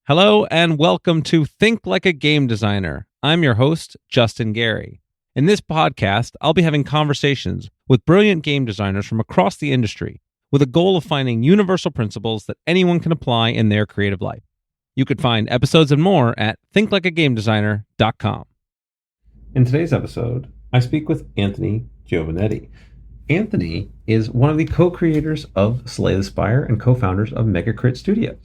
Hello and welcome to Think Like a Game Designer. I'm your host, Justin Gary. In this podcast, I'll be having conversations with brilliant game designers from across the industry with a goal of finding universal principles that anyone can apply in their creative life. You could find episodes and more at thinklikeagamedesigner.com. In today's episode, I speak with Anthony Giovannetti. Anthony is one of the co-creators of Slay the Spire and co-founders of MegaCrit Studios.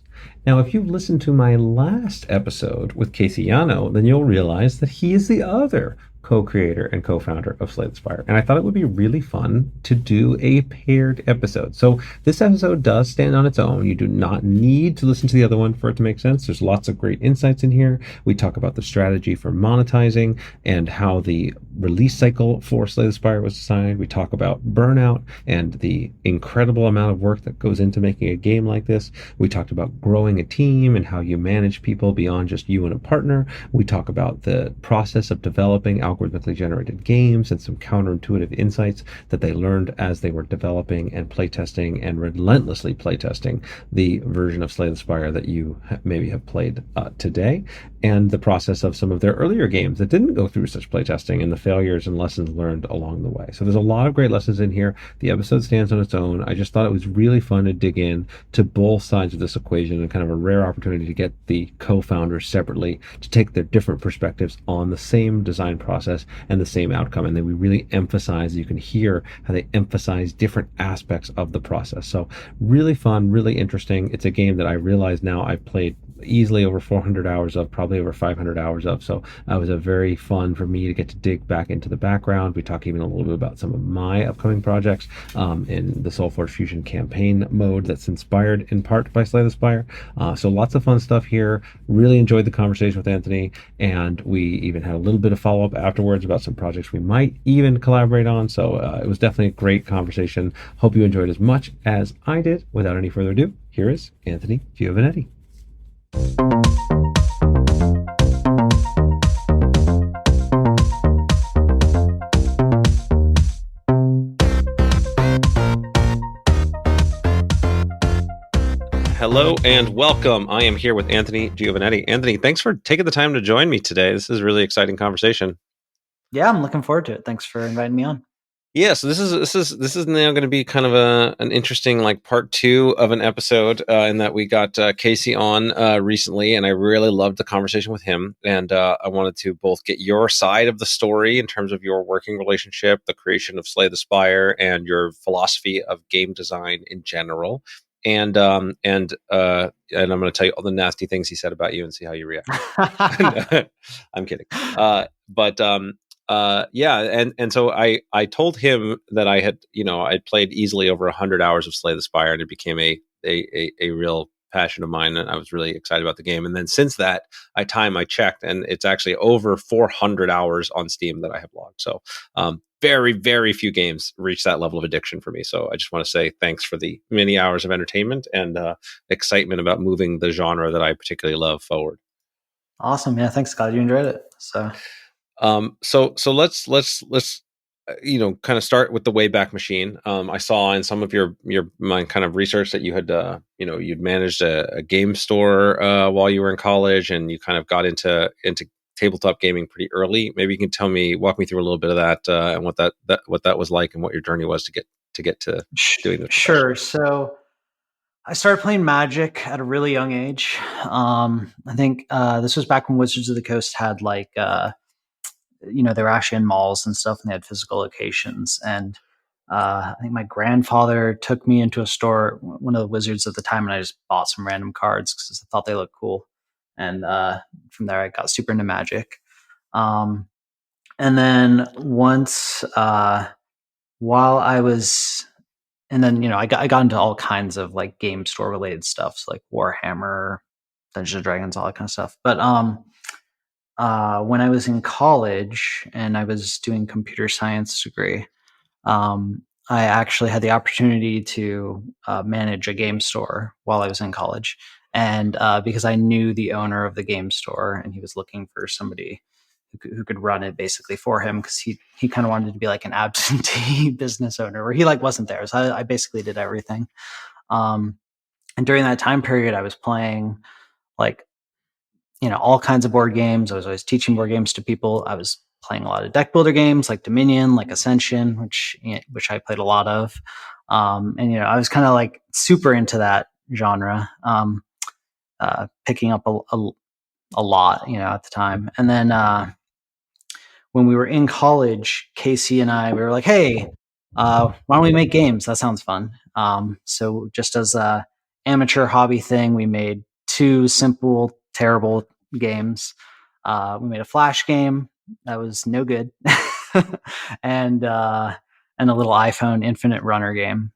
Now, if you've listened to my last episode with Casey Yano, then you'll realize that he is the other co-creator and co-founder of Slay the Spire. And I thought it would be really fun to do a paired episode. So this episode does stand on its own. You do not need to listen to the other one for it to make sense. There's lots of great insights in here. We talk about the strategy for monetizing and how the release cycle for Slay the Spire was designed. We talk about burnout and the incredible amount of work that goes into making a game like this. We talked about growing a team and how you manage people beyond just you and a partner. We talk about the process of developing algorithmically generated games and some counterintuitive insights that they learned as they were developing and playtesting and relentlessly playtesting the version of Slay the Spire that you maybe have played today, and the process of some of their earlier games that didn't go through such playtesting and the failures and lessons learned along the way. So there's a lot of great lessons in here. The episode stands on its own. I just thought it was really fun to dig in to both sides of this equation, and kind of a rare opportunity to get the co-founders separately to take their different perspectives on the same design process and the same outcome. And then we really emphasize, you can hear how they emphasize different aspects of the process. So really fun, really interesting. It's a game that I realize now I've played easily over 400 hours of, probably over 500 hours of. So it was a very fun for me to get to dig back into the background. We talk even a little bit about some of my upcoming projects in the SoulForge Fusion campaign mode that's inspired in part by Slay the Spire. So lots of fun stuff here. Really enjoyed the conversation with Anthony, and we even had a little bit of follow-up afterwards about some projects we might even collaborate on. So it was definitely a great conversation. Hope you enjoyed as much as I did. Without any further ado, here is Anthony Giovannetti. Hello and welcome. I am here with Anthony Giovannetti. Anthony, thanks for taking the time to join me today. This is a really exciting conversation. Yeah, I'm looking forward to it. Thanks for inviting me on. Yeah, so this is now going to be kind of an interesting like part two of an episode in that we got Casey on recently, and I really loved the conversation with him. And I wanted to both get your side of the story in terms of your working relationship, the creation of Slay the Spire, and your philosophy of game design in general. And I'm going to tell you all the nasty things he said about you and see how you react. I'm kidding. So I told him that I had, I'd played easily over 100 hours of Slay the Spire, and it became a real passion of mine, and I was really excited about the game. And then since that, I checked, and it's actually over 400 hours on Steam that I have logged. So very, very few games reach that level of addiction for me. So I just want to say thanks for the many hours of entertainment and excitement about moving the genre that I particularly love forward. Awesome. Yeah, thanks, Scott. You enjoyed it. So let's kind of start with the Wayback Machine. I saw in some of my kind of research that you had you'd managed a game store while you were in college, and you kind of got into tabletop gaming pretty early. Maybe you can walk me through a little bit of that and what that was like, and what your journey was to get to doing this. Sure. So I started playing Magic at a really young age. I think this was back when Wizards of the Coast had like they were actually in malls and stuff, and they had physical locations. And I think my grandfather took me into a store, one of the Wizards at the time, and I just bought some random cards because I thought they looked cool. And from there, I got super into Magic. And then once, while I was, and then I got into all kinds of like game store related stuff, so like Warhammer, Dungeons and Dragons, all that kind of stuff. But when I was in college and I was doing computer science degree, I actually had the opportunity to manage a game store while I was in college. And because I knew the owner of the game store, and he was looking for somebody who could run it basically for him, because he kind of wanted to be like an absentee business owner where he like wasn't there. So I basically did everything. And during that time period, I was playing like all kinds of board games. I was always teaching board games to people. I was playing a lot of deck builder games like Dominion, like Ascension, which I played a lot of. And I was kind of like super into that genre, picking up a lot, at the time. And then when we were in college, Casey and I, we were like, hey, why don't we make games? That sounds fun. So just as a amateur hobby thing, we made 2 simple, terrible games. We made a Flash game that was no good, and a little iPhone Infinite Runner game.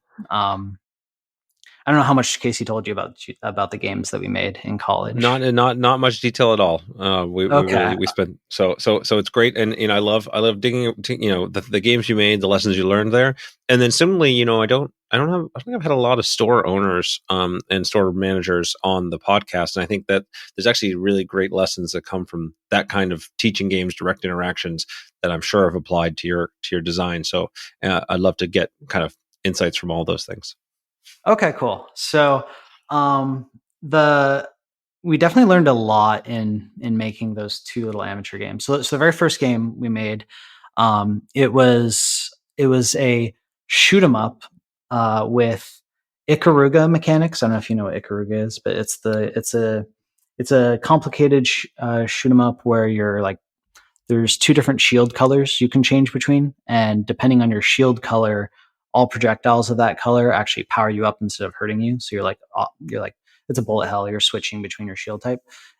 I don't know how much Casey told you about the games that we made in college. Not much detail at all. We really spent so it's great, and I love digging the games you made, the lessons you learned there, and then similarly, I don't think I've had a lot of store owners and store managers on the podcast, and I think that there's actually really great lessons that come from that kind of teaching games, direct interactions that I'm sure have applied to your design. So I'd love to get kind of insights from all those things. Okay, cool. So, we definitely learned a lot in making those 2 little amateur games. So the very first game we made, it was a shoot 'em up with Ikaruga mechanics. I don't know if you know what Ikaruga is, but it's a complicated shoot 'em up where you're like, there's 2 different shield colors you can change between, and depending on your shield color, all projectiles of that color actually power you up instead of hurting you. So you're like it's a bullet hell. You're switching between your shield type.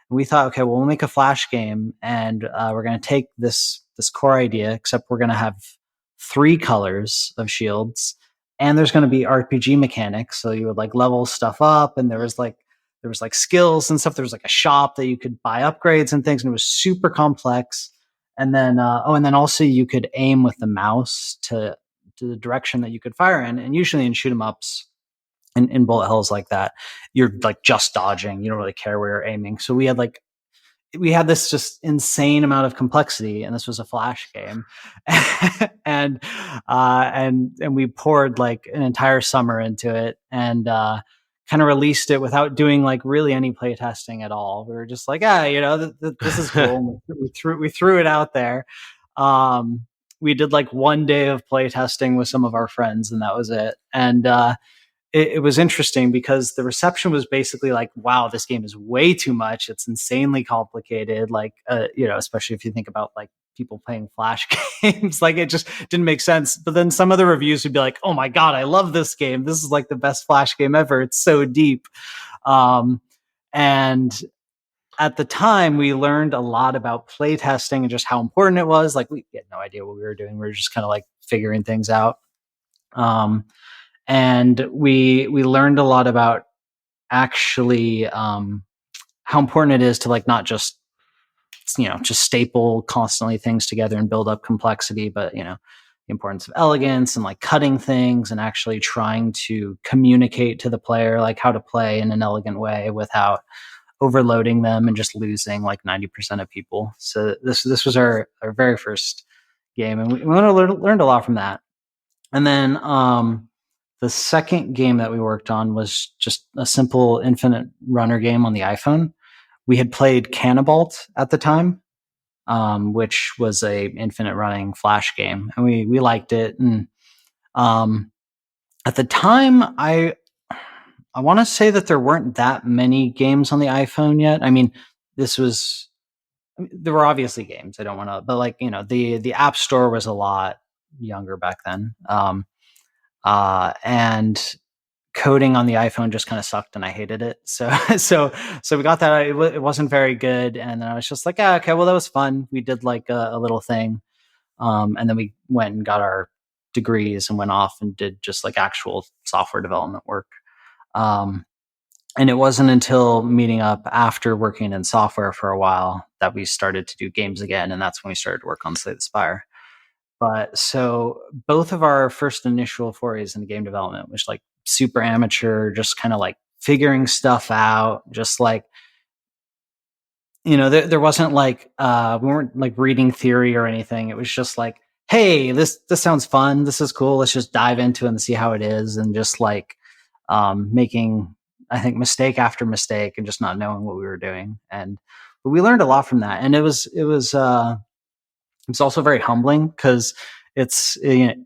And we thought, okay, well, we'll make a Flash game, and we're going to take this core idea, except we're going to have 3 colors of shields, and there's going to be RPG mechanics. So you would like level stuff up, and there was like skills and stuff. There was like a shop that you could buy upgrades and things, and it was super complex. And then and then also you could aim with the mouse to the direction that you could fire in. And usually in shoot 'em ups and in bullet hells like that, you're like just dodging. You don't really care where you're aiming. So we had this just insane amount of complexity, and this was a Flash game. and we poured like an entire summer into it, and kind of released it without doing like really any play testing at all. We were just like, this is cool. we threw it out there. We did like 1 day of play testing with some of our friends, and that was it. And it was interesting because the reception was basically like, wow, this game is way too much. It's insanely complicated. Like, especially if you think about like people playing Flash games, like it just didn't make sense. But then some of the reviews would be like, oh my God, I love this game. This is like the best Flash game ever. It's so deep. And at the time, we learned a lot about playtesting and just how important it was. Like, we had no idea what we were doing. We were just kind of like figuring things out. And we learned a lot about actually how important it is to like not just staple constantly things together and build up complexity, but the importance of elegance and like cutting things and actually trying to communicate to the player like how to play in an elegant way without overloading them and just losing like 90% of people. So this was our very first game, and we learned a lot from that. And then the second game that we worked on was just a simple Infinite Runner game on the iPhone. We had played Cannibalt at the time, which was a infinite running Flash game, and we liked it. And at the time, I want to say that there weren't that many games on the iPhone yet. I mean, there were obviously games. I don't want to, but like, the App Store was a lot younger back then. And coding on the iPhone just kind of sucked, and I hated it. So we got that. It wasn't very good. And then I was just like, okay, well, that was fun. We did like a little thing. And then we went and got our degrees and went off and did just like actual software development work. And it wasn't until meeting up after working in software for a while that we started to do games again. And that's when we started to work on Slay the Spire. But so both of our first initial forays into game development was like super amateur, just kind of like figuring stuff out, just like, there wasn't like, we weren't like reading theory or anything. It was just like, hey, this sounds fun. This is cool. Let's just dive into it and see how it is. And just like, making I think, mistake after mistake and just not knowing what we were doing. But we learned a lot from that. And it's also very humbling because it's, it,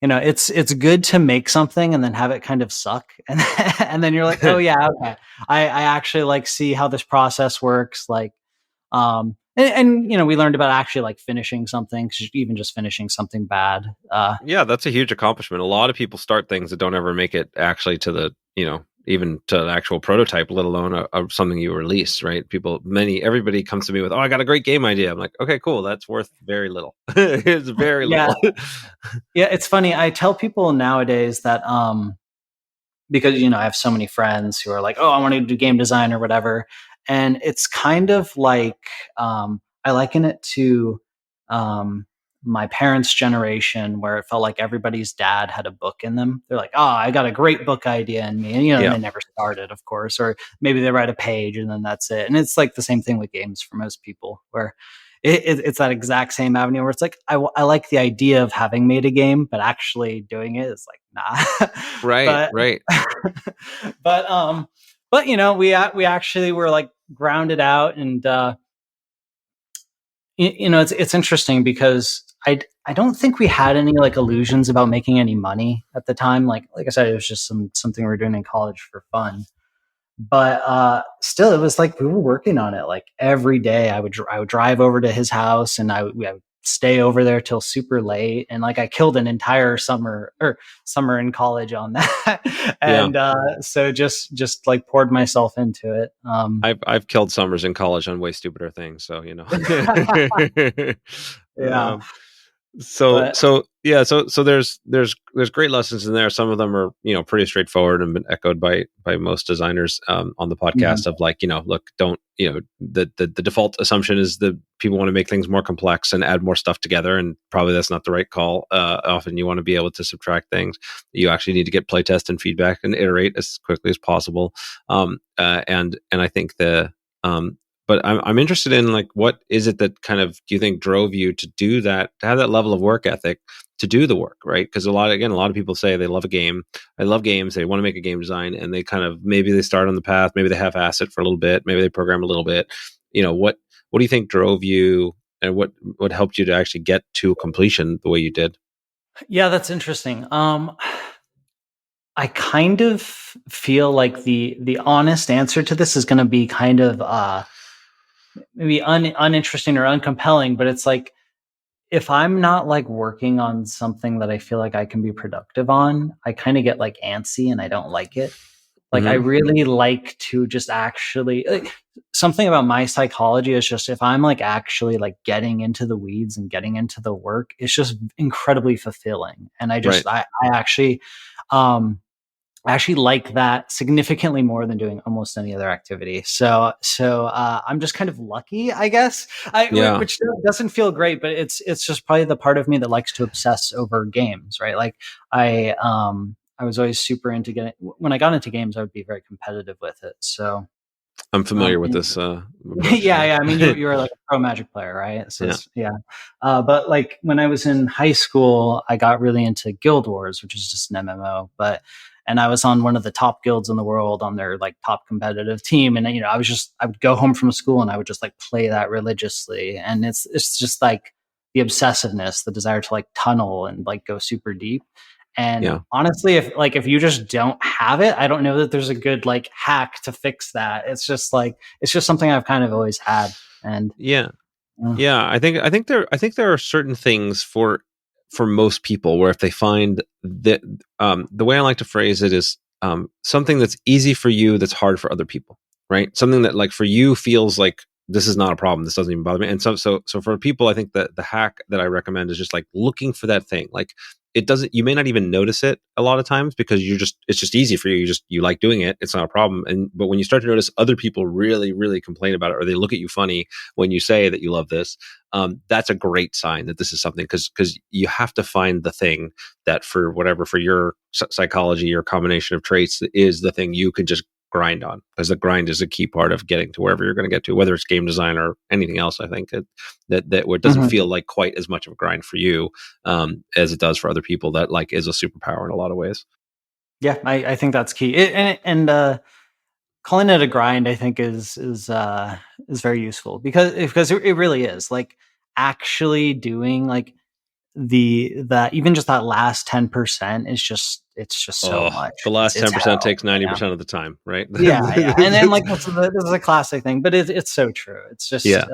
it's good to make something and then have it kind of suck. And then you're like, oh yeah, okay. I actually like see how this process works. Like, we learned about actually like finishing something, because even just finishing something bad. Yeah, that's a huge accomplishment. A lot of people start things that don't ever make it actually to the, even to the actual prototype, let alone something you release, right? Everybody comes to me with, oh, I got a great game idea. I'm like, okay, cool. That's worth very little. It's very little. Yeah, it's funny. I tell people nowadays that, because, I have so many friends who are like, oh, I want to do game design or whatever. And it's kind of like, I liken it to, my parents' generation, where it felt like everybody's dad had a book in them. They're like, oh, I got a great book idea in me. And, they never started, of course, or maybe they write a page and then that's it. And it's like the same thing with games for most people, where it's that exact same avenue where it's like, I like the idea of having made a game, but actually doing it is like, nah. Right. Right. But we actually were like grounded out, and it's interesting because I don't think we had any like illusions about making any money at the time. Like I said, it was just something we were doing in college for fun. But still, it was like we were working on it like every day. I would drive over to his house, and I would stay over there till super late. And like I killed an entire summer in college on that. And so just like poured myself into it. I've killed summers in college on way stupider things. So Yeah. So there's great lessons in there. Some of them are pretty straightforward and been echoed by most designers on the podcast. Of like, look, don't, the default assumption is that people want to make things more complex and add more stuff together, and probably that's not the right call. Often you want to be able to subtract things. You actually need to get playtest and feedback and iterate as quickly as possible. And I think but I'm interested in like, what is it that kind of, do you think drove you to do that, to have that level of work ethic, to do the work, right? Because a lot of people say they love a game. I love games. They want to make a game design, and they kind of, maybe they start on the path, maybe they half-ass it for a little bit, maybe they program a little bit. What do you think drove you, and what helped you to actually get to completion the way you did? Yeah, that's interesting. I kind of feel like the honest answer to this is going to be kind of maybe uninteresting or uncompelling, but it's like, if I'm not like working on something that I feel like I can be productive on, I kind of get like antsy and I don't like it. Like I really like to just actually, like, something about my psychology is just, if I'm like actually like getting into the weeds and getting into the work, it's just incredibly fulfilling. And I actually like that significantly more than doing almost any other activity. So I'm just kind of lucky, I guess. Which doesn't feel great, but it's just probably the part of me that likes to obsess over games, right? Like I was always super into getting. When I got into games, I would be very competitive with it. So I'm familiar with this. Yeah. I mean, you were like a pro Magic player, right? So but like when I was in high school, I got really into Guild Wars, which is just an MMO. And I was on one of the top guilds in the world on their like top competitive team. And, I would go home from school and I would just like play that religiously. And it's just like the obsessiveness, the desire to like tunnel and like go super deep. And honestly, if you just don't have it, I don't know that there's a good like hack to fix that. It's just something I've kind of always had. And I think there are certain things for most people where if they find that, the way I like to phrase it is something that's easy for you that's hard for other people, right? Something that like for you feels like this is not a problem, this doesn't even bother me. And so for people, I think that the hack that I recommend is just like looking for that thing. Like you may not even notice it a lot of times because it's just easy for you. You like doing it. It's not a problem. But when you start to notice other people really, really complain about it, or they look at you funny when you say that you love this, that's a great sign that this is something, because you have to find the thing that for your psychology, your combination of traits is the thing you can just grind on, because the grind is a key part of getting to wherever you're going to get to, whether it's game design or anything else. I think that where it doesn't feel like quite as much of a grind for you as it does for other people, that like is a superpower in a lot of ways. Yeah, I think that's key. Calling it a grind, I think is very useful because it really is like actually doing like that even just that last 10% is just it's just so Oh, much. the last It's 10% hell, takes 90% of the time, right? Yeah, yeah, and like this is a classic thing, but it's so true. It's just Yeah,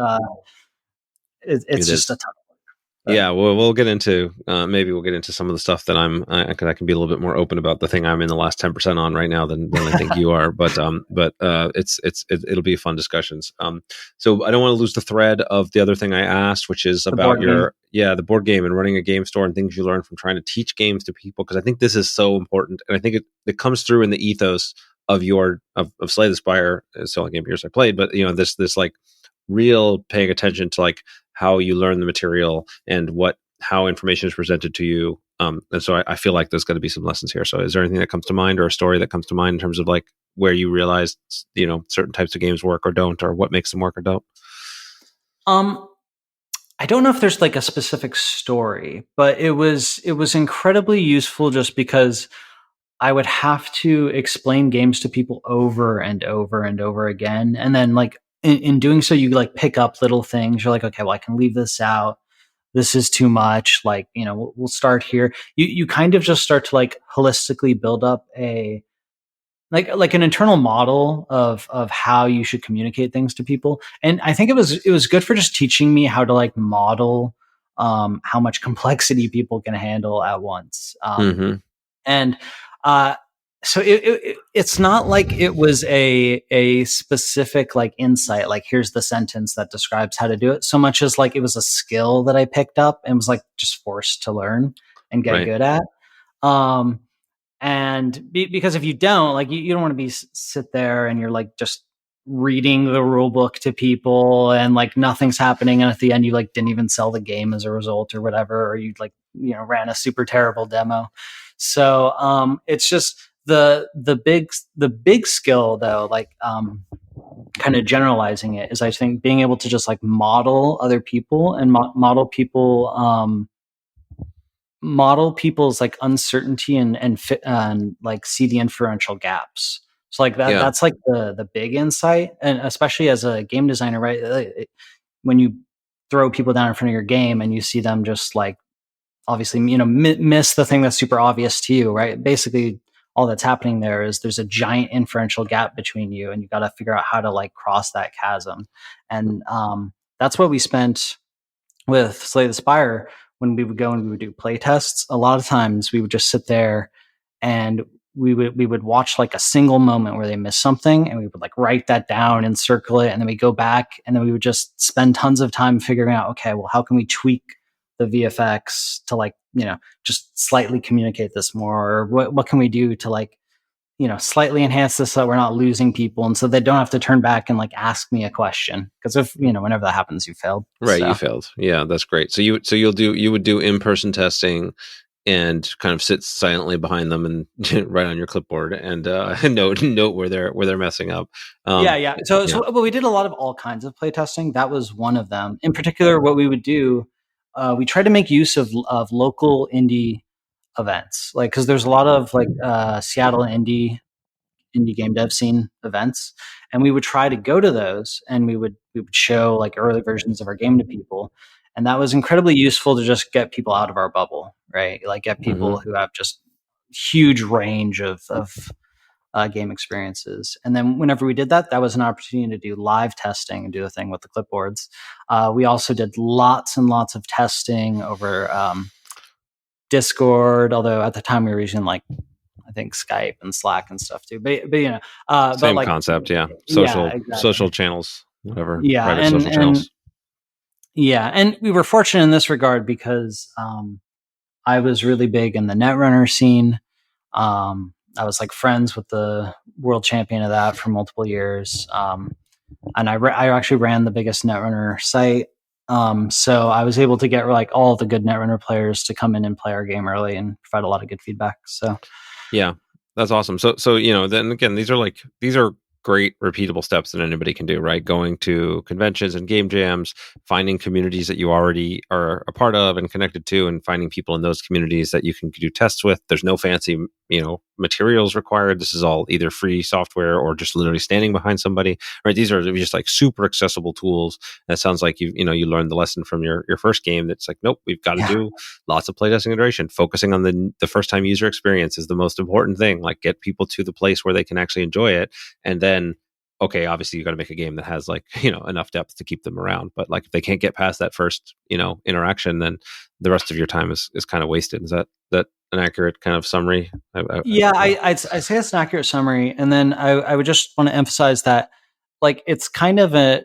it's it just is. a ton of work. But Yeah, well, we'll get into maybe we'll get into some of the stuff that I can be a little bit more open about the thing I'm in the last 10% on right now than I think you are. But it'll be fun discussions. So I don't want to lose the thread of the other thing I asked, which is the about board game. the board game and running a game store and things you learn from trying to teach games to people, because I think this is so important, and I think it comes through in the ethos of of Slay the Spire. It's the only game of yours I played, but this like real paying attention to like how you learn the material and how information is presented to you. And so I feel like there's going to be some lessons here. So is there anything that comes to mind or a story that comes to mind in terms of like where you realized, certain types of games work or don't, or what makes them work or don't? I don't know if there's like a specific story, but it was incredibly useful just because I would have to explain games to people over and over and over again. And then like in doing so, you like pick up little things. You're like, okay, well, I can leave this out. This is too much. Like, we'll start here. You kind of just start to like holistically build up a like an internal model of how you should communicate things to people. And I think it was good for just teaching me how to like model how much complexity people can handle at once. And uh, so it's not like it was a specific like insight, like here's the sentence that describes how to do it, so much as like it was a skill that I picked up and was like just forced to learn and get Right. good at. And because if you don't, like, you don't want to be sit there and you're like just reading the rule book to people and like nothing's happening, and at the end you like didn't even sell the game as a result or whatever, or you like ran a super terrible demo. So it's just the big skill though, like kind of generalizing it, is I think being able to just like model other people and model people's like uncertainty and like see the inferential gaps. So like that's like the big insight. And especially as a game designer, right? When you throw people down in front of your game and you see them just like obviously miss the thing that's super obvious to you, right? Basically all that's happening there is there's a giant inferential gap between you, and you got to figure out how to like cross that chasm. And that's what we spent with Slay the Spire. When we would go and we would do play tests, a lot of times we would just sit there and we would watch like a single moment where they missed something, and we would like write that down and circle it, and then we go back and then we would just spend tons of time figuring out, okay, well, how can we tweak the VFX to like just slightly communicate this more, or what can we do to like slightly enhance this so that we're not losing people, and so they don't have to turn back and like ask me a question, because if whenever that happens, you failed. Right, so. You failed. Yeah, that's great. So you would do in-person testing and kind of sit silently behind them and write on your clipboard and note where they're messing up. Yeah. So but we did a lot of all kinds of play testing. That was one of them. In particular, what we would do, we try to make use of local indie events, like because there's a lot of like Seattle indie game dev scene events, and we would try to go to those, and we would show like early versions of our game to people, and that was incredibly useful to just get people out of our bubble, right? Like get people who have just huge range of game experiences. And then whenever we did that, that was an opportunity to do live testing and do the thing with the clipboards. We also did lots and lots of testing over Discord, although at the time we were using like I think Skype and Slack and stuff too. But same but like, concept, yeah. Exactly. Social channels, whatever. Yeah, private social channels. And we were fortunate in this regard because I was really big in the Netrunner scene. I was like friends with the world champion of that for multiple years, and I actually ran the biggest Netrunner site. So I was able to get like all the good Netrunner players to come in and play our game early and provide a lot of good feedback. So yeah, that's awesome. So then again, these are great repeatable steps that anybody can do, right? Going to conventions and game jams, finding communities that you already are a part of and connected to, and finding people in those communities that you can do tests with. There's no fancy materials required. This is all either free software or just literally standing behind somebody, right? These are just like super accessible tools. That sounds like you learned the lesson from your first game. That's like, nope, we've got to do lots of playtesting iteration. Focusing on the first time user experience is the most important thing. Like, get people to the place where they can actually enjoy it, and then, okay, obviously you got to make a game that has like, enough depth to keep them around. But like, if they can't get past that first, interaction, then the rest of your time is kind of wasted. Is that an accurate kind of summary? I'd say it's an accurate summary. And then I would just want to emphasize that, like, it's kind of I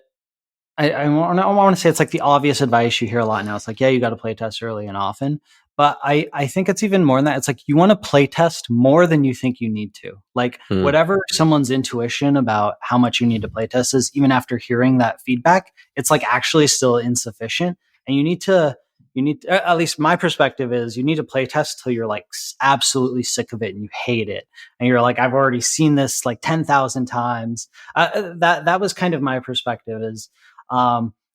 want to say it's like the obvious advice you hear a lot now. It's like, yeah, you got to play test early and often. But I think it's even more than that. It's like, you want to play test more than you think you need to. Like, whatever someone's intuition about how much you need to play test is, even after hearing that feedback, it's like actually still insufficient. And you need to, at least my perspective is, you need to play test till you're like absolutely sick of it and you hate it. And you're like, I've already seen this like 10,000 times. That was kind of my perspective is,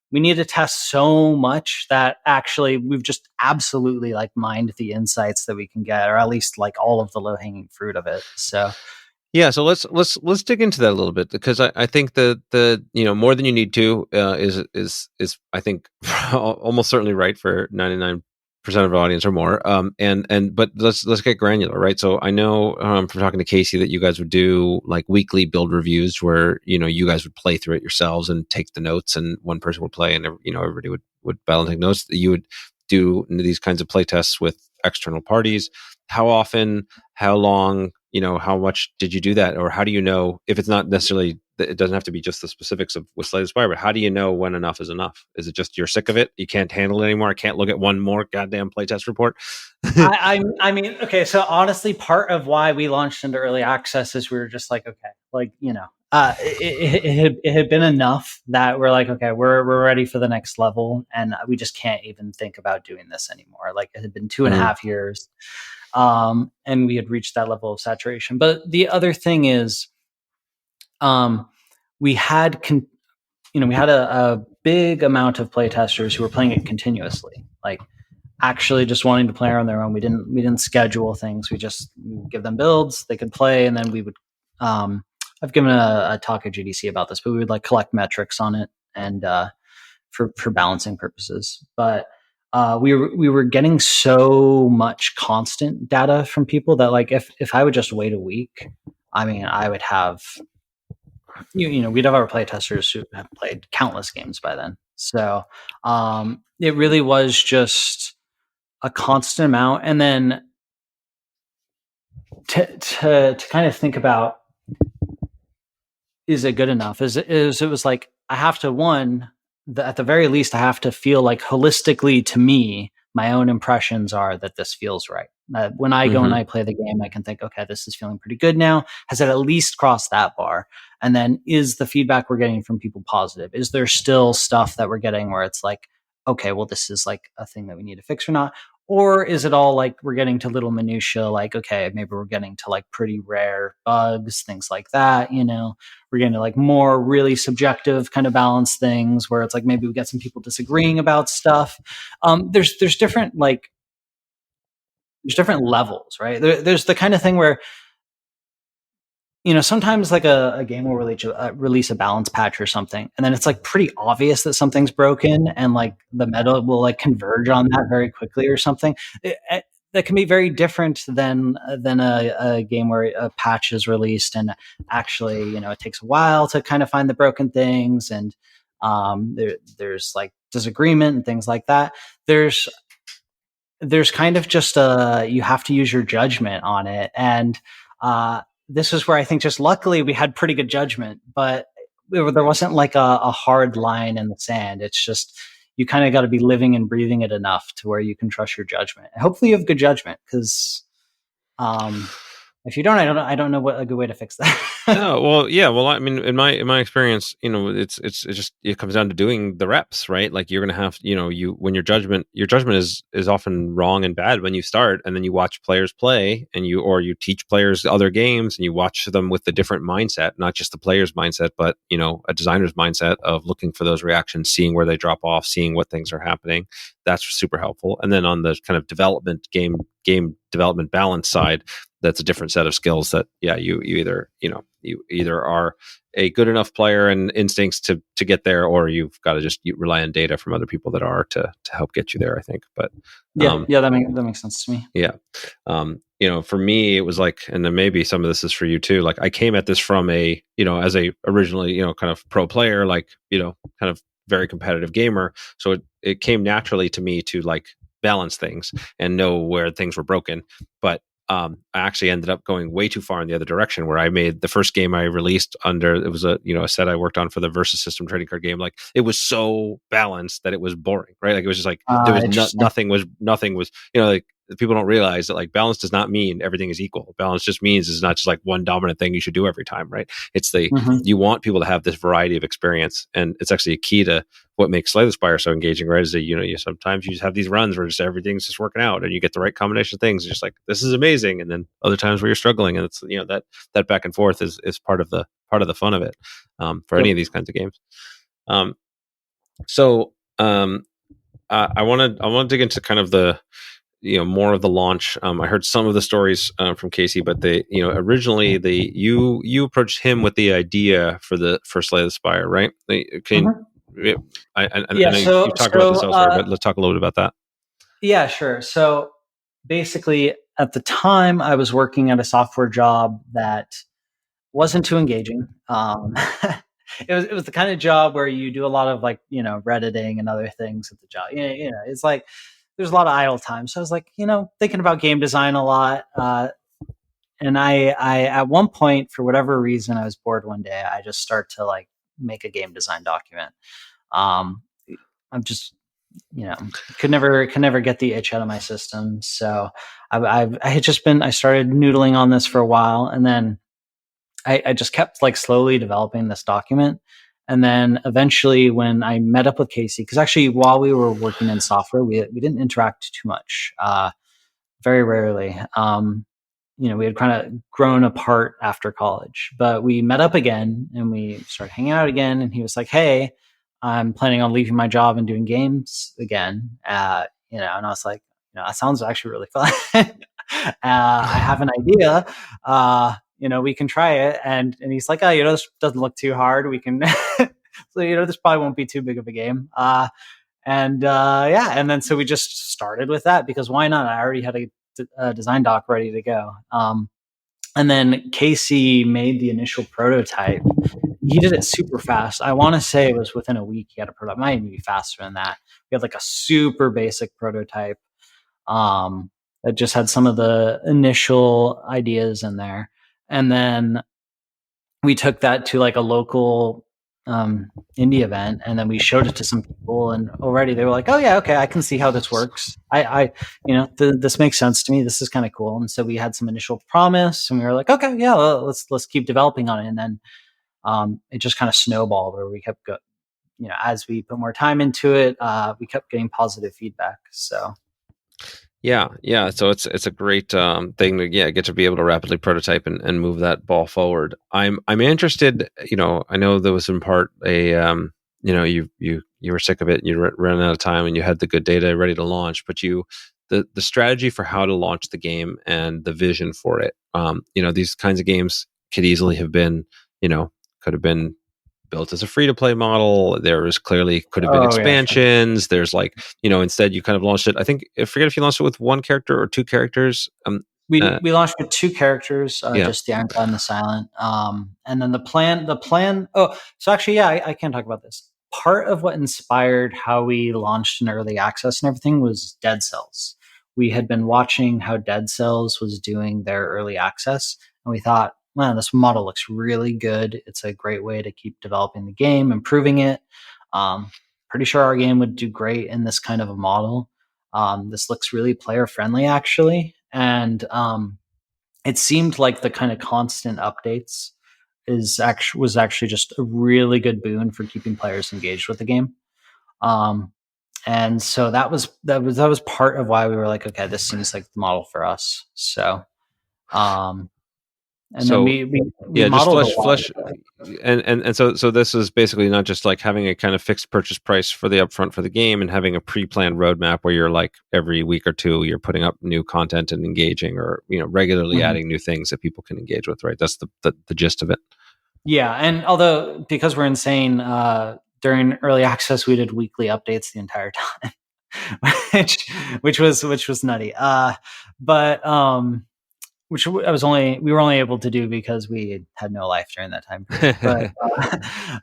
we need to test so much that actually we've just absolutely like mined the insights that we can get, or at least like all of the low hanging fruit of it. So yeah, so let's dig into that a little bit, because I think the more than you need to is I think almost certainly right for 99% of our audience or more. But let's get granular, right? So I know from talking to Casey that you guys would do like weekly build reviews where you guys would play through it yourselves and take the notes, and one person would play and everybody would battle and take notes. You would do these kinds of play tests with external parties. How often? How long? How much did you do that? Or how do you know, if it's not necessarily, it doesn't have to be just the specifics of with Slay the Spire, but how do you know when enough is enough? Is it just you're sick of it? You can't handle it anymore? I can't look at one more goddamn playtest report? I mean, okay. So honestly, part of why we launched into early access is we were just like, okay, like, it had been enough that we're like, okay, we're ready for the next level. And we just can't even think about doing this anymore. Like, it had been 2.5 years. And we had reached that level of saturation. But the other thing is, we had a big amount of playtesters who were playing it continuously, like actually just wanting to play on their own. We didn't schedule things. We just give them builds, they could play, and then we would. I've given a talk at GDC about this, but we would like collect metrics on it and for balancing purposes. But we were getting so much constant data from people that, like, if I would just wait a week, I mean, I would have, we'd have our playtesters who have played countless games by then. So it really was just a constant amount. And then to kind of think about, is it good enough? It was like, I have to, at the very least, I have to feel like holistically to me, my own impressions are that this feels right. When I go and I play the game, I can think, okay, this is feeling pretty good now. Has it at least crossed that bar? And then, is the feedback we're getting from people positive? Is there still stuff that we're getting where it's like, okay, well, this is like a thing that we need to fix or not? Or is it all like we're getting to little minutia, like, okay, maybe we're getting to like pretty rare bugs, things like that, we're getting to like more really subjective kind of balance things where it's like maybe we get some people disagreeing about stuff. There's different there's different levels, right? There's the kind of thing where, sometimes like a game will release a balance patch or something, and then it's like pretty obvious that something's broken, and like the meta will like converge on that very quickly or something. That can be very different than a game where a patch is released and actually, it takes a while to kind of find the broken things, and there's like disagreement and things like that. There's kind of just you have to use your judgment on it, and this is where I think just luckily we had pretty good judgment, but there wasn't like a hard line in the sand. It's just, you kind of got to be living and breathing it enough to where you can trust your judgment. And hopefully you have good judgment, because if you don't, I don't know what a good way to fix that. No, well, yeah. Well, I mean, in my experience, it's just, it comes down to doing the reps, right? Like, you're going to have, when your judgment is often wrong and bad when you start, and then you watch players play, and you teach players other games, and you watch them with the different mindset, not just the player's mindset, but, a designer's mindset of looking for those reactions, seeing where they drop off, seeing what things are happening. That's super helpful. And then on the kind of game development balance side, that's a different set of skills that you either are a good enough player and instincts to get there, or you've got to just rely on data from other people that are to help get you there, I think. But that makes sense to me. Yeah. For me, it was like, and then maybe some of this is for you too. Like I came at this from as a originally, kind of pro player, like, kind of very competitive gamer. So it came naturally to me to like balance things and know where things were broken. But I actually ended up going way too far in the other direction, where I made the first game I released under, it was a set I worked on for the Versus System trading card game. Like it was so balanced that it was boring, right? Like it was just like, there was nothing was, like, people don't realize that like balance does not mean everything is equal. Balance just means it's not just like one dominant thing you should do every time, right? It's you want people to have this variety of experience, and it's actually a key to what makes Slay the Spire so engaging, right? Is that you sometimes you just have these runs where just everything's just working out, and you get the right combination of things. It's just like, this is amazing, and then other times where you're struggling, and it's that back and forth is part of the fun of it for any of these kinds of games. I want to dig into kind of the more of the launch. I heard some of the stories from Casey, but they originally you approached him with the idea for Slay the Spire, right? I know you talked about this elsewhere, but let's talk a little bit about that. Yeah, sure. So basically, at the time, I was working at a software job that wasn't too engaging. It was the kind of job where you do a lot of like Redditing and other things at the job. It's like there's a lot of idle time. So I was like, thinking about game design a lot. And I at one point, for whatever reason, I was bored one day. I just start to like make a game design document. I'm just, could never get the itch out of my system. So I started noodling on this for a while, and then I just kept like slowly developing this document. And then eventually when I met up with Casey, because actually while we were working in software, we didn't interact too much, very rarely. We had kind of grown apart after college, but we met up again and we started hanging out again. And he was like, "Hey, I'm planning on leaving my job and doing games again." And I was like, that sounds actually really fun. I have an idea. We can try it. And he's like, "Oh, this doesn't look too hard. We can, so, this probably won't be too big of a game." And then so we just started with that, because why not? I already had a design doc ready to go. And then Casey made the initial prototype. He did it super fast. I want to say it was within a week he had a prototype. Might even be faster than that. We had like a super basic prototype that just had some of the initial ideas in there. And then we took that to like a local indie event, and then we showed it to some people, and already they were like, "Oh yeah, okay, I can see how this works. This makes sense to me. This is kind of cool." And so we had some initial promise, and we were like, "Okay, yeah, let's keep developing on it." And then it just kind of snowballed, where we kept as we put more time into it, we kept getting positive feedback. So yeah. So it's a great thing to get to be able to rapidly prototype and move that ball forward. I'm interested. I know there was in part you were sick of it. And you ran out of time, and you had the good data ready to launch, but the strategy for how to launch the game and the vision for it. These kinds of games could easily have been could have been built as a free-to-play model. There was clearly could have been expansions. Yeah, sure. There's like, instead you kind of launched it. I forget if you launched it with one character or two characters. We launched with two characters, just the Ironclad and the Silent. And then the plan. Oh, so actually, yeah, I can talk about this. Part of what inspired how we launched in early access and everything was Dead Cells. We had been watching how Dead Cells was doing their early access, and we thought, man, this model looks really good. It's a great way to keep developing the game, improving it. Pretty sure our game would do great in this kind of a model. This looks really player friendly, actually. And it seemed like the kind of constant updates was actually just a really good boon for keeping players engaged with the game. And so that was part of why we were like, okay, this seems like the model for us. So, And then we just modeled flesh, and so this is basically not just like having a kind of fixed purchase price for the upfront for the game and having a pre-planned roadmap where you're like every week or two you're putting up new content and engaging, or regularly adding new things that people can engage with, right? That's the gist of it. Yeah, and although because we're insane, during early access we did weekly updates the entire time, which was nutty. But which we were only able to do because we had no life during that time period.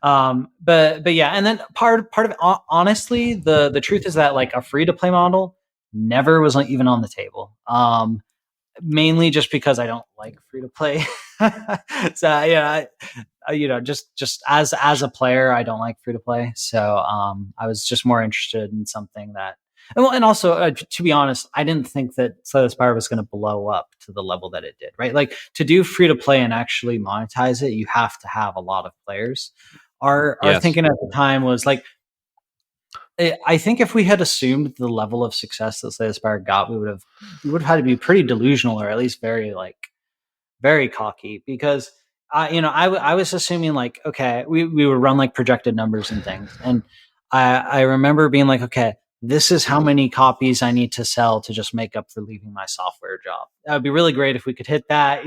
But yeah, and then part of it, honestly, the truth is that like a free to play model never was even on the table. Mainly just because I don't like free to play. So yeah, just as a player, I don't like free to play. So I was just more interested in something that. And also, to be honest, I didn't think that Slay the Spire was going to blow up to the level that it did, right? Like, to do free to play and actually monetize it, you have to have a lot of players. Our thinking at the time was like, I think if we had assumed the level of success that Slay the Spire got, we would have had to be pretty delusional, or at least very cocky, because I was assuming like, okay, we would run like projected numbers and things, and I remember being like, okay, this is how many copies I need to sell to just make up for leaving my software job. That would be really great if we could hit that,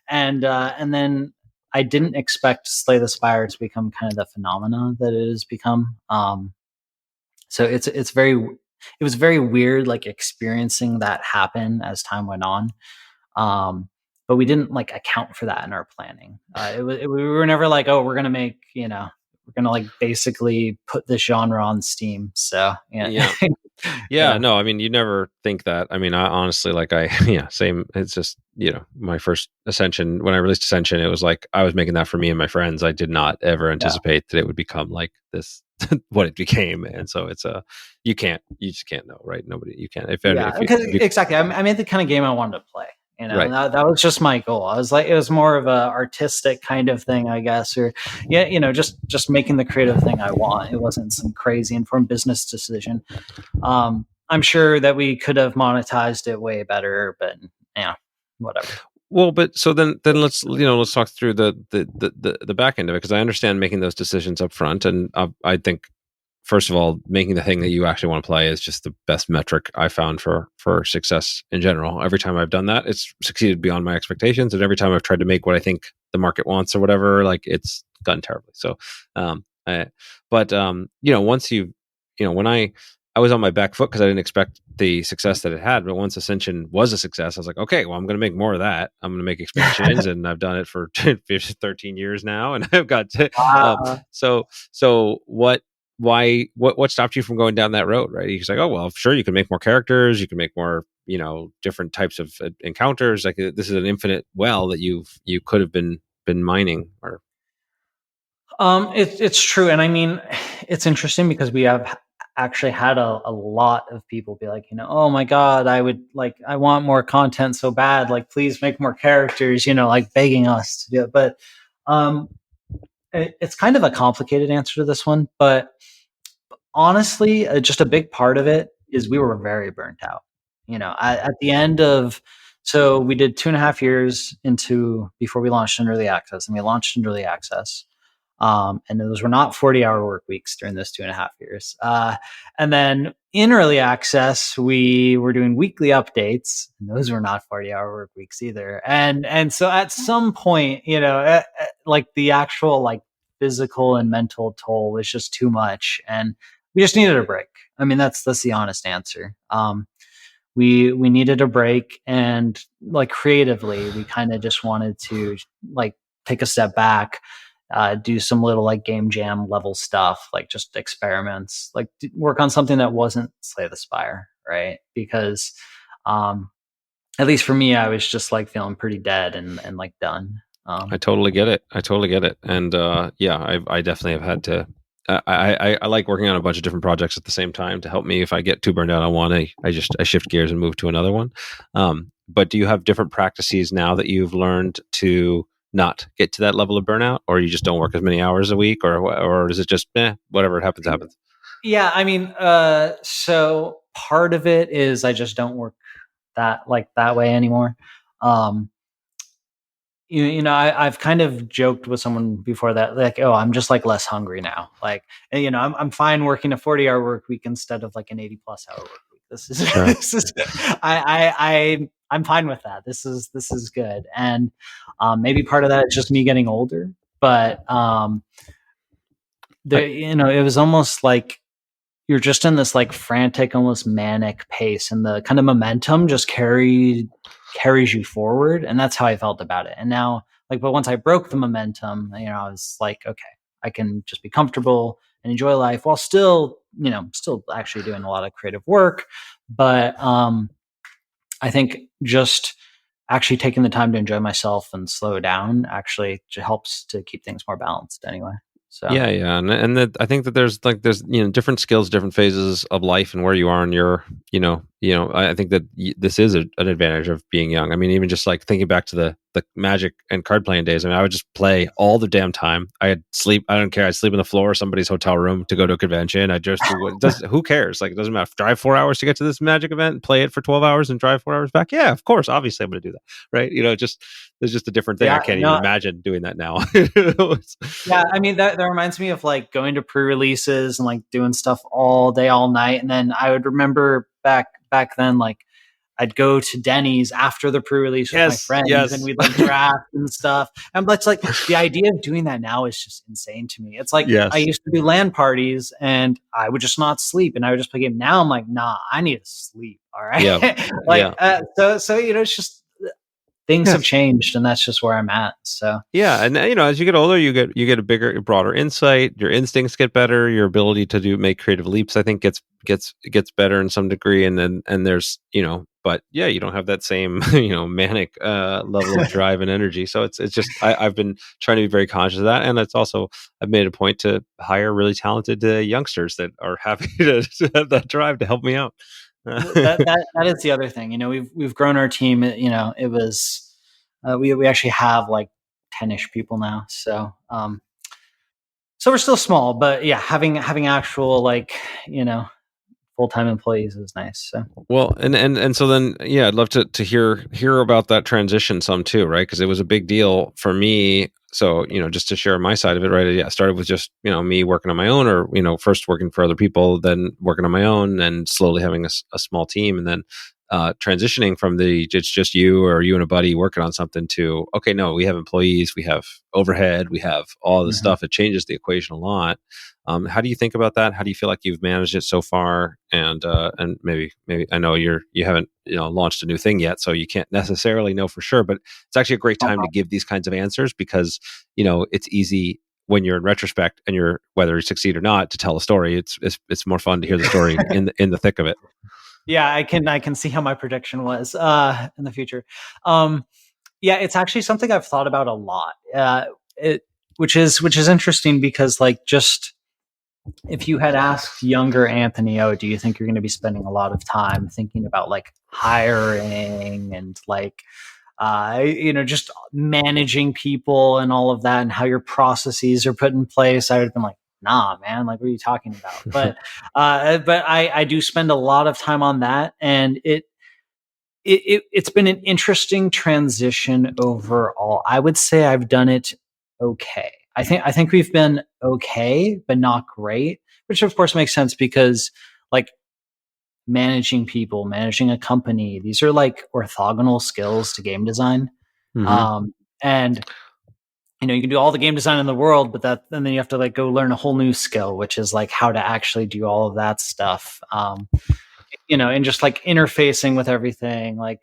and then I didn't expect Slay the Spire to become kind of the phenomena that it has become. So it was very weird, like experiencing that happen as time went on. But we didn't like account for that in our planning. We were never like, oh, we're going to make, we're going to like basically put this genre on Steam. So yeah. Yeah, no, I mean, you never think that. I mean, I honestly, same. It's just, my first Ascension, when I released Ascension, it was like, I was making that for me and my friends. I did not ever anticipate that it would become like this, what it became. And so it's you just can't know, right? You can't. Exactly. I made the kind of game I wanted to play. Right. That was just my goal. I was like, it was more of a artistic kind of thing, I guess, or just making the creative thing I want. It wasn't some crazy informed business decision. I'm sure that we could have monetized it way better, but whatever. Well, but so then let's talk through the back end of it, because I understand making those decisions up front, and I think, first of all, making the thing that you actually want to play is just the best metric I found for success in general. Every time I've done that, it's succeeded beyond my expectations, and every time I've tried to make what I think the market wants or whatever, like, it's gone terribly. So, once when I was on my back foot because I didn't expect the success that it had, but once Ascension was a success, I was like, okay, well, I'm going to make more of that. I'm going to make expansions, and I've done it for 13 years now, and I've got so what stopped you from going down that road, right? He's like, oh, well, sure, you can make more characters, you can make more, different types of encounters. Like, this is an infinite well that you could have been mining. Or it's true, and I mean, it's interesting because we have actually had a lot of people be like, oh my god, I want more content so bad, like, please make more characters, like begging us to do it. But it's kind of a complicated answer to this one, but honestly, just a big part of it is we were very burnt out. At the end of, so we did 2.5 years before we launched in early access, and we launched in early access. And those were not 40-hour work weeks during those 2.5 years. And then in early access, we were doing weekly updates, and those were not 40-hour work weeks either. And so at some point, like the actual like physical and mental toll was just too much, and we just needed a break. I mean, that's the honest answer. We needed a break, and like creatively, we kind of just wanted to like take a step back. Do some little like game jam level stuff, like just experiments, like work on something that wasn't Slay the Spire, right? Because at least for me, I was just like feeling pretty dead and like done. I totally get it. And I definitely have had to. I like working on a bunch of different projects at the same time to help me. If I get too burned out on one, I shift gears and move to another one. But do you have different practices now that you've learned to not get to that level of burnout, or you just don't work as many hours a week, or is it just whatever happens? Yeah, I mean, so part of it is I just don't work that way anymore. I've kind of joked with someone before that, like, oh, I'm just like less hungry now. Like, and, I'm fine working a 40-hour work week instead of like an 80+ hour work week. This is, Sure. this is, I'm fine with that. This is good. And, maybe part of that is just me getting older, but, it was almost like you're just in this like frantic, almost manic pace, and the kind of momentum just carries you forward. And that's how I felt about it. And now, like, but once I broke the momentum, I was like, okay, I can just be comfortable and enjoy life while still actually doing a lot of creative work. But I think just actually taking the time to enjoy myself and slow down actually helps to keep things more balanced anyway. So Yeah, and that I think that there's different skills, different phases of life, and where you are in your I think that this is an advantage of being young. I mean, even just like thinking back to the Magic and card playing days. I mean, I would just play all the damn time. I'd sleep. I don't care. I'd sleep on the floor of somebody's hotel room to go to a convention. I just do what does. Who cares? Like, it doesn't matter. Drive 4 hours to get to this Magic event and play it for 12 hours and drive 4 hours back. Yeah, of course. Obviously, I'm going to do that. Right? There's just a different thing. Yeah, I can't even imagine doing that now. yeah, I mean that reminds me of like going to pre-releases and like doing stuff all day, all night. And then I would remember back then, like I'd go to Denny's after the pre-release with my friends, and we'd like draft and stuff. And but it's like the idea of doing that now is just insane to me. It's like I used to do LAN parties and I would just not sleep and I would just play game. Now I'm like, nah, I need to sleep. All right. Yeah. So it's just things have changed, and that's just where I'm at. So yeah, and as you get older, you get a bigger, broader insight. Your instincts get better. Your ability to make creative leaps, I think, gets better in some degree. And there's but yeah, you don't have that same manic level of drive and energy. So it's just I've been trying to be very conscious of that, and it's also I've made a point to hire really talented youngsters that are happy to have that drive to help me out. that is the other thing. We've grown our team. It was we actually have like 10-ish people now. So we're still small, but yeah, having actual like full-time employees is nice. So well, and so then I'd love to hear about that transition some too, right? Because it was a big deal for me. So just to share my side of it, right? Yeah, I started with just me working on my own, or first working for other people, then working on my own, and slowly having a small team, and then transitioning from it's just you or you and a buddy working on something to okay, no, we have employees, we have overhead, we have all this stuff. It changes the equation a lot. How do you think about that? How do you feel like you've managed it so far? And maybe I know you haven't launched a new thing yet, so you can't necessarily know for sure. But it's actually a great time to give these kinds of answers because it's easy when you're in retrospect and you're whether you succeed or not to tell a story. It's more fun to hear the story in the thick of it. Yeah, I can see how my prediction was in the future. Yeah, it's actually something I've thought about a lot. Which is interesting because like just if you had asked younger Anthony, oh, do you think you're going to be spending a lot of time thinking about like hiring and like just managing people and all of that and how your processes are put in place, I would have been like, nah, man, like, what are you talking about? But I do spend a lot of time on that, and it's been an interesting transition overall. I would say I've done it okay. I think we've been okay, but not great, which of course makes sense because like managing people, managing a company, these are like orthogonal skills to game design. And you can do all the game design in the world, but and then you have to like go learn a whole new skill, which is like how to actually do all of that stuff. And just like interfacing with everything, like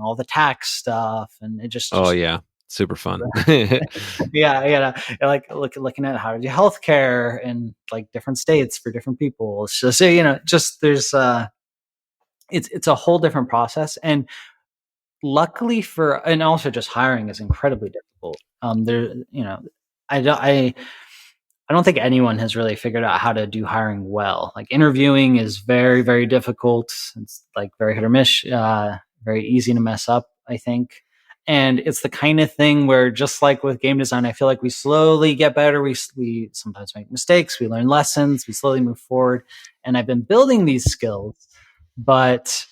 all the tax stuff, and it just oh yeah, super fun. Yeah, like looking at how to do healthcare in like different states for different people. It's just just there's it's a whole different process, and luckily and also just hiring is incredibly difficult. I don't think anyone has really figured out how to do hiring well. Like interviewing is very, very difficult. It's like very hit or miss, very easy to mess up, I think. And it's the kind of thing where just like with game design, I feel like we slowly get better. We sometimes make mistakes. We learn lessons. We slowly move forward. And I've been building these skills, but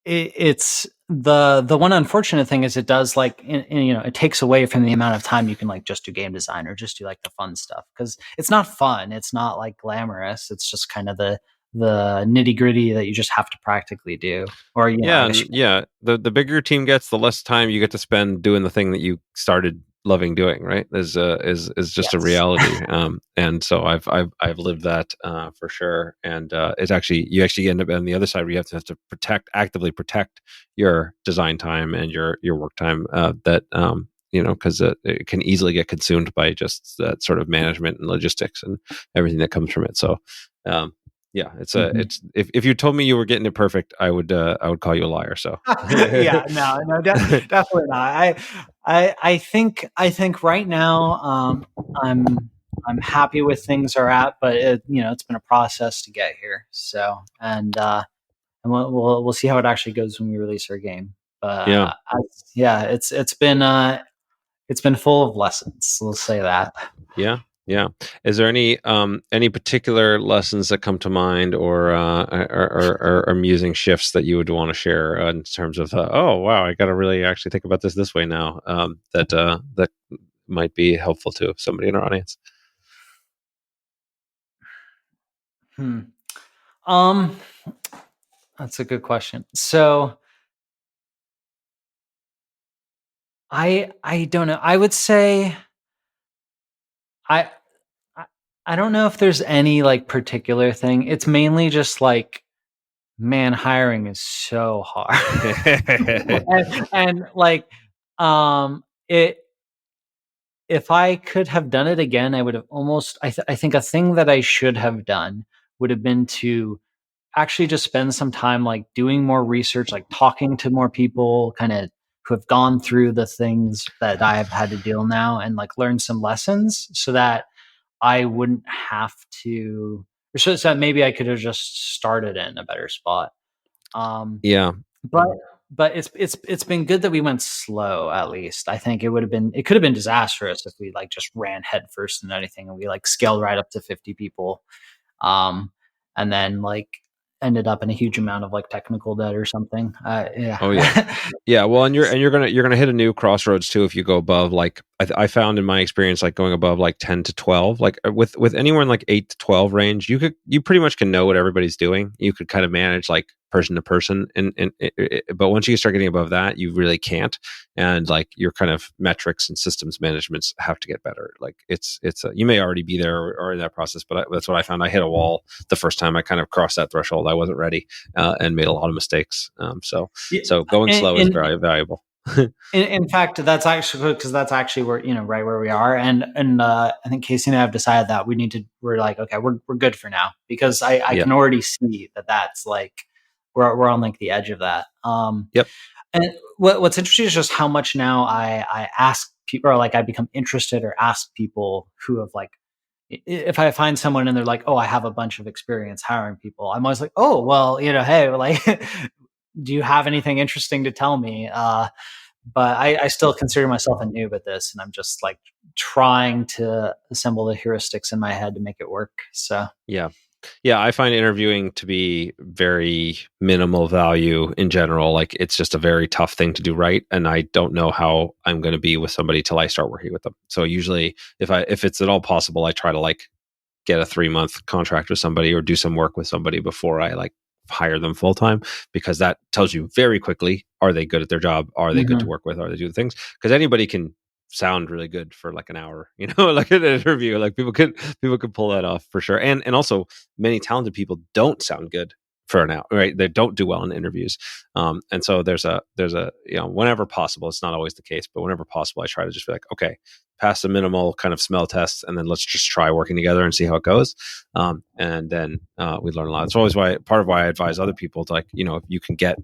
it's the one unfortunate thing is it does like it takes away from the amount of time you can like just do game design or just do like the fun stuff, because it's not fun, it's not like glamorous, it's just kind of the nitty gritty that you just have to practically do. Or the bigger your team gets, the less time you get to spend doing the thing that you started loving doing, right? Is just a reality. And so I've lived that for sure. And it's actually, you actually end up on the other side where you have to actively protect your design time and your work time, because it can easily get consumed by just that sort of management and logistics and everything that comes from it. So it's if you told me you were getting it perfect, I would call you a liar. So definitely not. I think right now I'm happy with things are at, but it's been a process to get here. So and we'll see how it actually goes when we release our game. But it's been full of lessons. We'll say that. Yeah. Yeah. Is there any particular lessons that come to mind, or amusing shifts that you would want to share in terms of oh wow, I got to really actually think about this way now, that might be helpful to somebody in our audience? That's a good question. So I don't know. I would say I don't know if there's any like particular thing. It's mainly just like, man, hiring is so hard. and like it if I could have done it again, I would have almost I think a thing that I should have done would have been to actually just spend some time like doing more research, like talking to more people kind of who have gone through the things that I've had to deal now, and like learn some lessons so that I wouldn't have to, or so that maybe I could have just started in a better spot. But it's been good that we went slow. At least I think it could have been disastrous if we like just ran headfirst into anything and we like scaled right up to 50 people, and then like ended up in a huge amount of like technical debt or something. Oh yeah, yeah. Well, and you're gonna hit a new crossroads too if you go above, like I found in my experience, like going above like 10 to 12, like with anywhere in like 8 to 12 range, you pretty much can know what everybody's doing. You could kind of manage like person to person, but once you start getting above that, you really can't. And like your kind of metrics and systems managements have to get better. Like it's you may already be there or in that process, but that's what I found. I hit a wall the first time I kind of crossed that threshold. I wasn't ready and made a lot of mistakes. So going slow is very valuable. In fact, that's actually because that's actually where right where we are, and I think Casey and I have decided that we're like, okay, we're good for now, because I can already see that's like we're on like the edge of that. Yep. And what's interesting is just how much now I ask people, or like I become interested or ask people who have like, if I find someone and they're like, oh, I have a bunch of experience hiring people, I'm always like, oh, well, hey, like, do you have anything interesting to tell me? But I still consider myself a noob at this, and I'm just like trying to assemble the heuristics in my head to make it work. So yeah, I find interviewing to be very minimal value in general. Like it's just a very tough thing to do right, and I don't know how I'm going to be with somebody till I start working with them. So usually, if it's at all possible, I try to like get a 3-month contract with somebody or do some work with somebody before I like hire them full time, because that tells you very quickly, are they good at their job? Are they good to work with? Are they doing things? Because anybody can sound really good for like an hour, like an interview. Like people could pull that off for sure. And also many talented people don't sound good for an hour, right? They don't do well in interviews. And so there's a whenever possible, it's not always the case, but whenever possible, I try to just be like, okay, pass a minimal kind of smell test, and then let's just try working together and see how it goes. And then we learn a lot. It's always part of why I advise other people to, like, if you can get,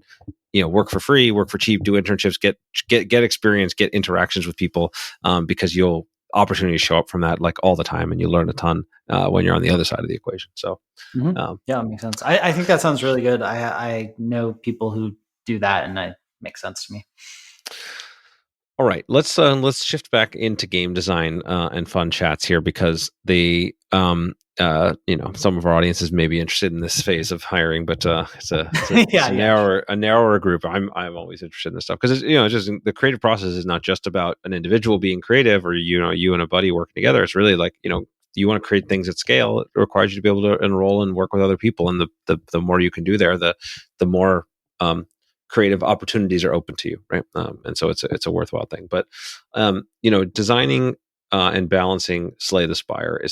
work for free, work for cheap, do internships, get experience, get interactions with people, because opportunities show up from that like all the time, and you learn a ton when you're on the other side of the equation. So yeah, it makes sense. I think that sounds really good. I know people who do that, and it makes sense to me. All right, let's shift back into game design and fun chats here, because the some of our audiences may be interested in this phase of hiring, but it's a narrower group. I'm always interested in this stuff because it's just the creative process is not just about an individual being creative or you and a buddy working together. It's really like you want to create things at scale. It requires you to be able to enroll and work with other people, and the more you can do there, the more creative opportunities are open to you, right? And so it's a worthwhile thing. But designing and balancing Slay the Spire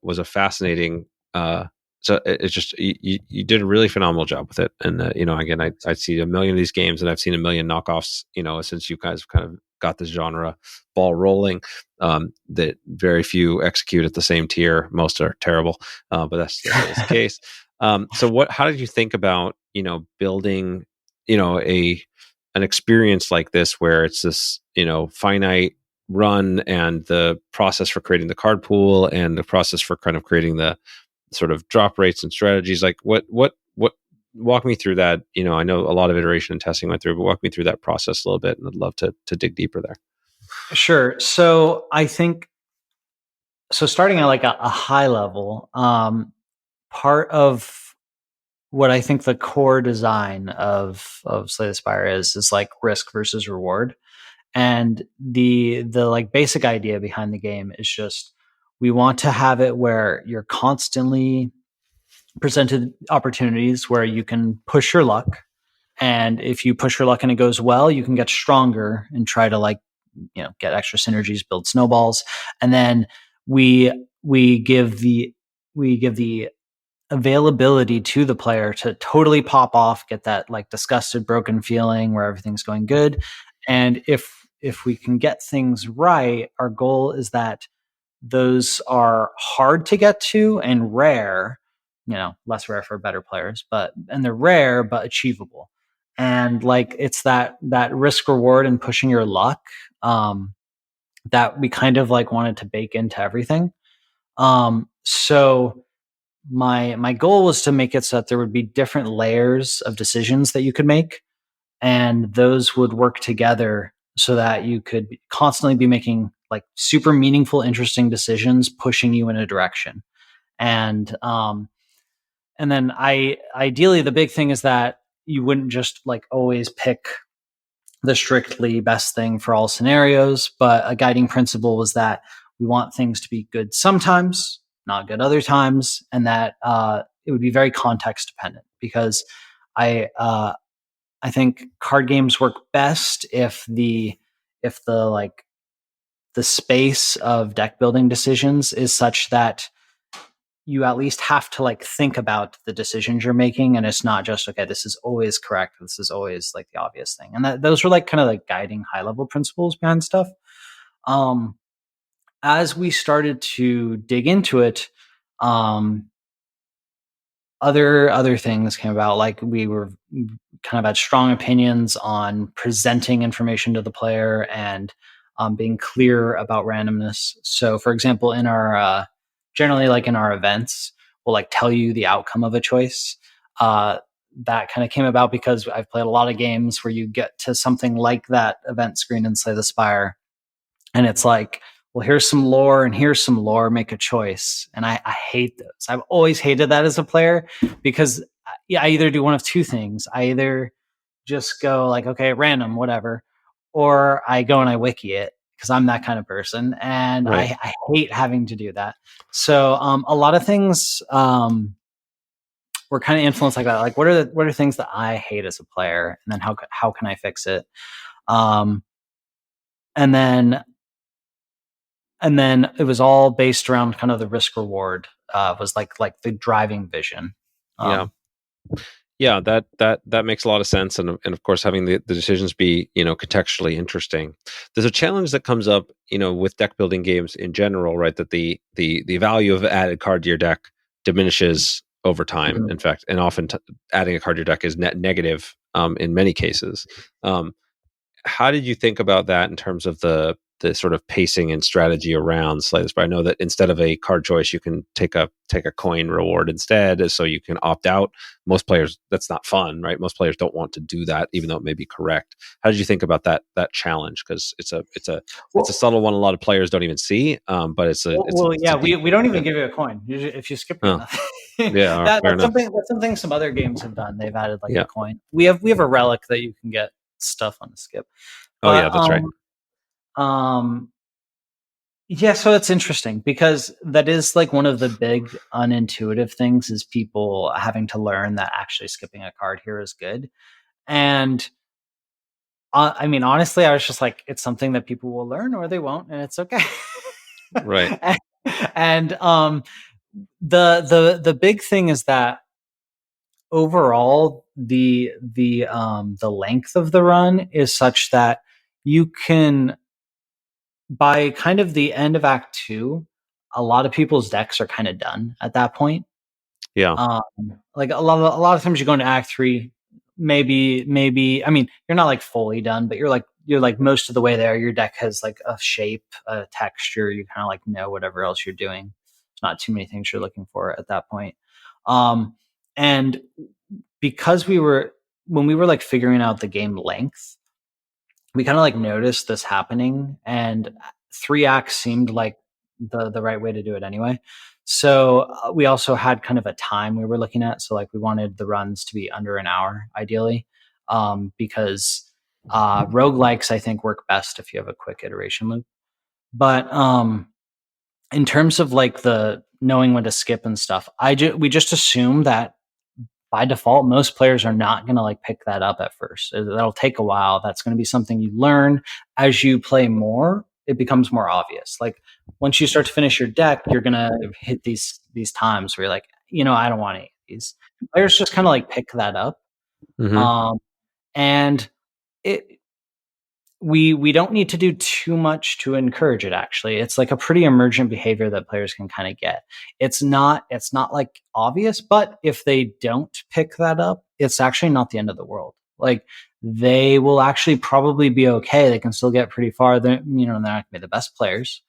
was a fascinating. So it's just you did a really phenomenal job with it, and again, I see a million of these games, and I've seen a million knockoffs. Since you guys have kind of got this genre ball rolling, that very few execute at the same tier. Most are terrible, but that's the case. So how did you think about building an experience like this where it's this finite run and the process for creating the card pool and the process for kind of creating the sort of drop rates and strategies? Like what walk me through that. I know a lot of iteration and testing went through, but walk me through that process a little bit, and I'd love to dig deeper there. Sure. So I think starting at like a high level, part of what I think the core design of Slay the Spire is like risk versus reward. And the like basic idea behind the game is just, we want to have it where you're constantly presented opportunities where you can push your luck. And if you push your luck and it goes well, you can get stronger and try to get extra synergies, build snowballs. And then we give the availability to the player to totally pop off, get that like disgusted, broken feeling where everything's going good. And if we can get things right, our goal is that those are hard to get to and rare, less rare for better players, and they're rare, but achievable. And like, it's that risk reward and pushing your luck, that we kind of like wanted to bake into everything. So my goal was to make it so that there would be different layers of decisions that you could make, and those would work together so that you could constantly be making like super meaningful, interesting decisions, pushing you in a direction. And then ideally the big thing is that you wouldn't just like always pick the strictly best thing for all scenarios, but a guiding principle was that we want things to be good sometimes, not good other times, and that it would be very context dependent, because I think card games work best if the space of deck building decisions is such that you at least have to like think about the decisions you're making, and it's not just, okay, this is always correct, this is always like the obvious thing. And those were like kind of like guiding high level principles behind stuff. As we started to dig into it, other things came about. Like, we were kind of had strong opinions on presenting information to the player and being clear about randomness. So for example, in our generally like in our events, we'll like tell you the outcome of a choice. That kind of came about because I've played a lot of games where you get to something like that event screen in Slay the Spire, and it's like, well, here's some lore and here's some lore, make a choice. And I hate those. I've always hated that as a player, because I either do one of two things. I either just go like, okay, random, whatever, or I go and I wiki it, because I'm that kind of person. And right. I hate having to do that. So a lot of things were kind of influenced like that. Like, what are things that I hate as a player? And then how can I fix it? And then it was all based around kind of the risk reward, was like the driving vision. Yeah, that makes a lot of sense, and of course having the decisions be contextually interesting. There's a challenge that comes up with deck building games in general, right? That the value of added card to your deck diminishes over time. Mm-hmm. In fact, and often adding a card to your deck is net negative in many cases. How did you think about that in terms of the sort of pacing and strategy around Slay the Spire. I know that instead of a card choice, you can take a coin reward instead, so you can opt out. Most players, that's not fun, right? Most players don't want to do that, even though it may be correct. How did you think about that challenge? Because it's a subtle one. A lot of players don't even see, but it's a we don't even give you a coin if you skip it. Yeah, that's something some other games have done. They've added like a coin. We have a relic that you can get stuff on the skip. But, that's right. Yeah, so it's interesting because that is like one of the big unintuitive things is people having to learn that actually skipping a card here is good. And I mean, honestly, I was just like, it's something that people will learn or they won't, and it's okay. Right. and the big thing is that overall the length of the run is such that you can, by kind of the end of Act 2, a lot of people's decks are kind of done at that point. Yeah. Like a lot of times you go into Act 3, maybe I mean, you're not like fully done, but you're like most of the way there. Your deck has like a shape, a texture, you kind of like know whatever else you're doing. There's not too many things you're looking for at that point. And because when we were like figuring out the game length, we kind of like noticed this happening, and 3 acts seemed like the right way to do it anyway. So we also had kind of a time we were looking at. So like we wanted the runs to be under an hour, ideally, because roguelikes I think work best if you have a quick iteration loop. But in terms of like the knowing when to skip and stuff, we just assume that by default, most players are not going to like pick that up at first. That'll take a while. That's going to be something you learn as you play more. It becomes more obvious. Like once you start to finish your deck, you're going to hit these times where you're like, I don't want any of these. Players just kind of like pick that up. Mm-hmm. And we don't need to do too much to encourage it. Actually, it's like a pretty emergent behavior that players can kind of get. It's not like obvious, but if they don't pick that up, it's actually not the end of the world. Like they will actually probably be okay. They can still get pretty far. They're not going to be the best players,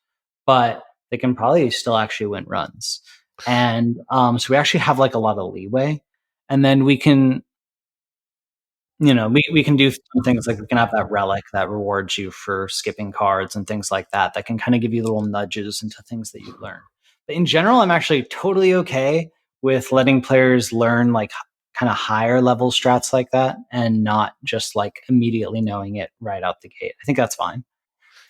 but they can probably still actually win runs. And so we actually have like a lot of leeway, and then we can. We can do some things like we can have that relic that rewards you for skipping cards and things like that can kind of give you little nudges into things that you learn. But in general, I'm actually totally okay with letting players learn like kind of higher level strats like that and not just like immediately knowing it right out the gate. I think that's fine.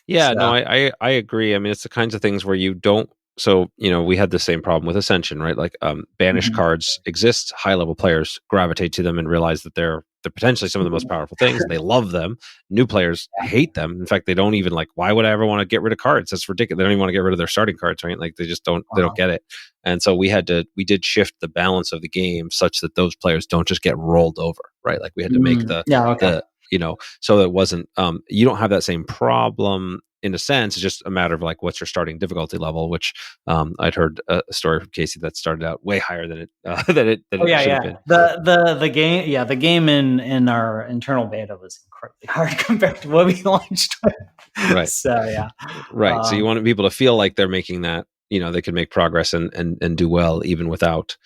Yeah, so. No, I agree. I mean, it's the kinds of things where you don't. So, we had the same problem with Ascension, right? Like banished cards exist. High level players gravitate to them and realize that they're potentially some of the most powerful things. They love them. New players hate them. In fact, they don't even like, why would I ever want to get rid of cards? That's ridiculous. They don't even want to get rid of their starting cards, right? Like they just don't, they don't get it. And so we did shift the balance of the game such that those players don't just get rolled over, right? Like we had to make so it wasn't, you don't have that same problem. In a sense, it's just a matter of like, what's your starting difficulty level? Which I'd heard a story from Casey that started out way higher than it should have been. The game in our internal beta was incredibly hard compared to what we launched with. Right. So yeah. Right. So you want people to feel like they're making that, they can make progress and do well even without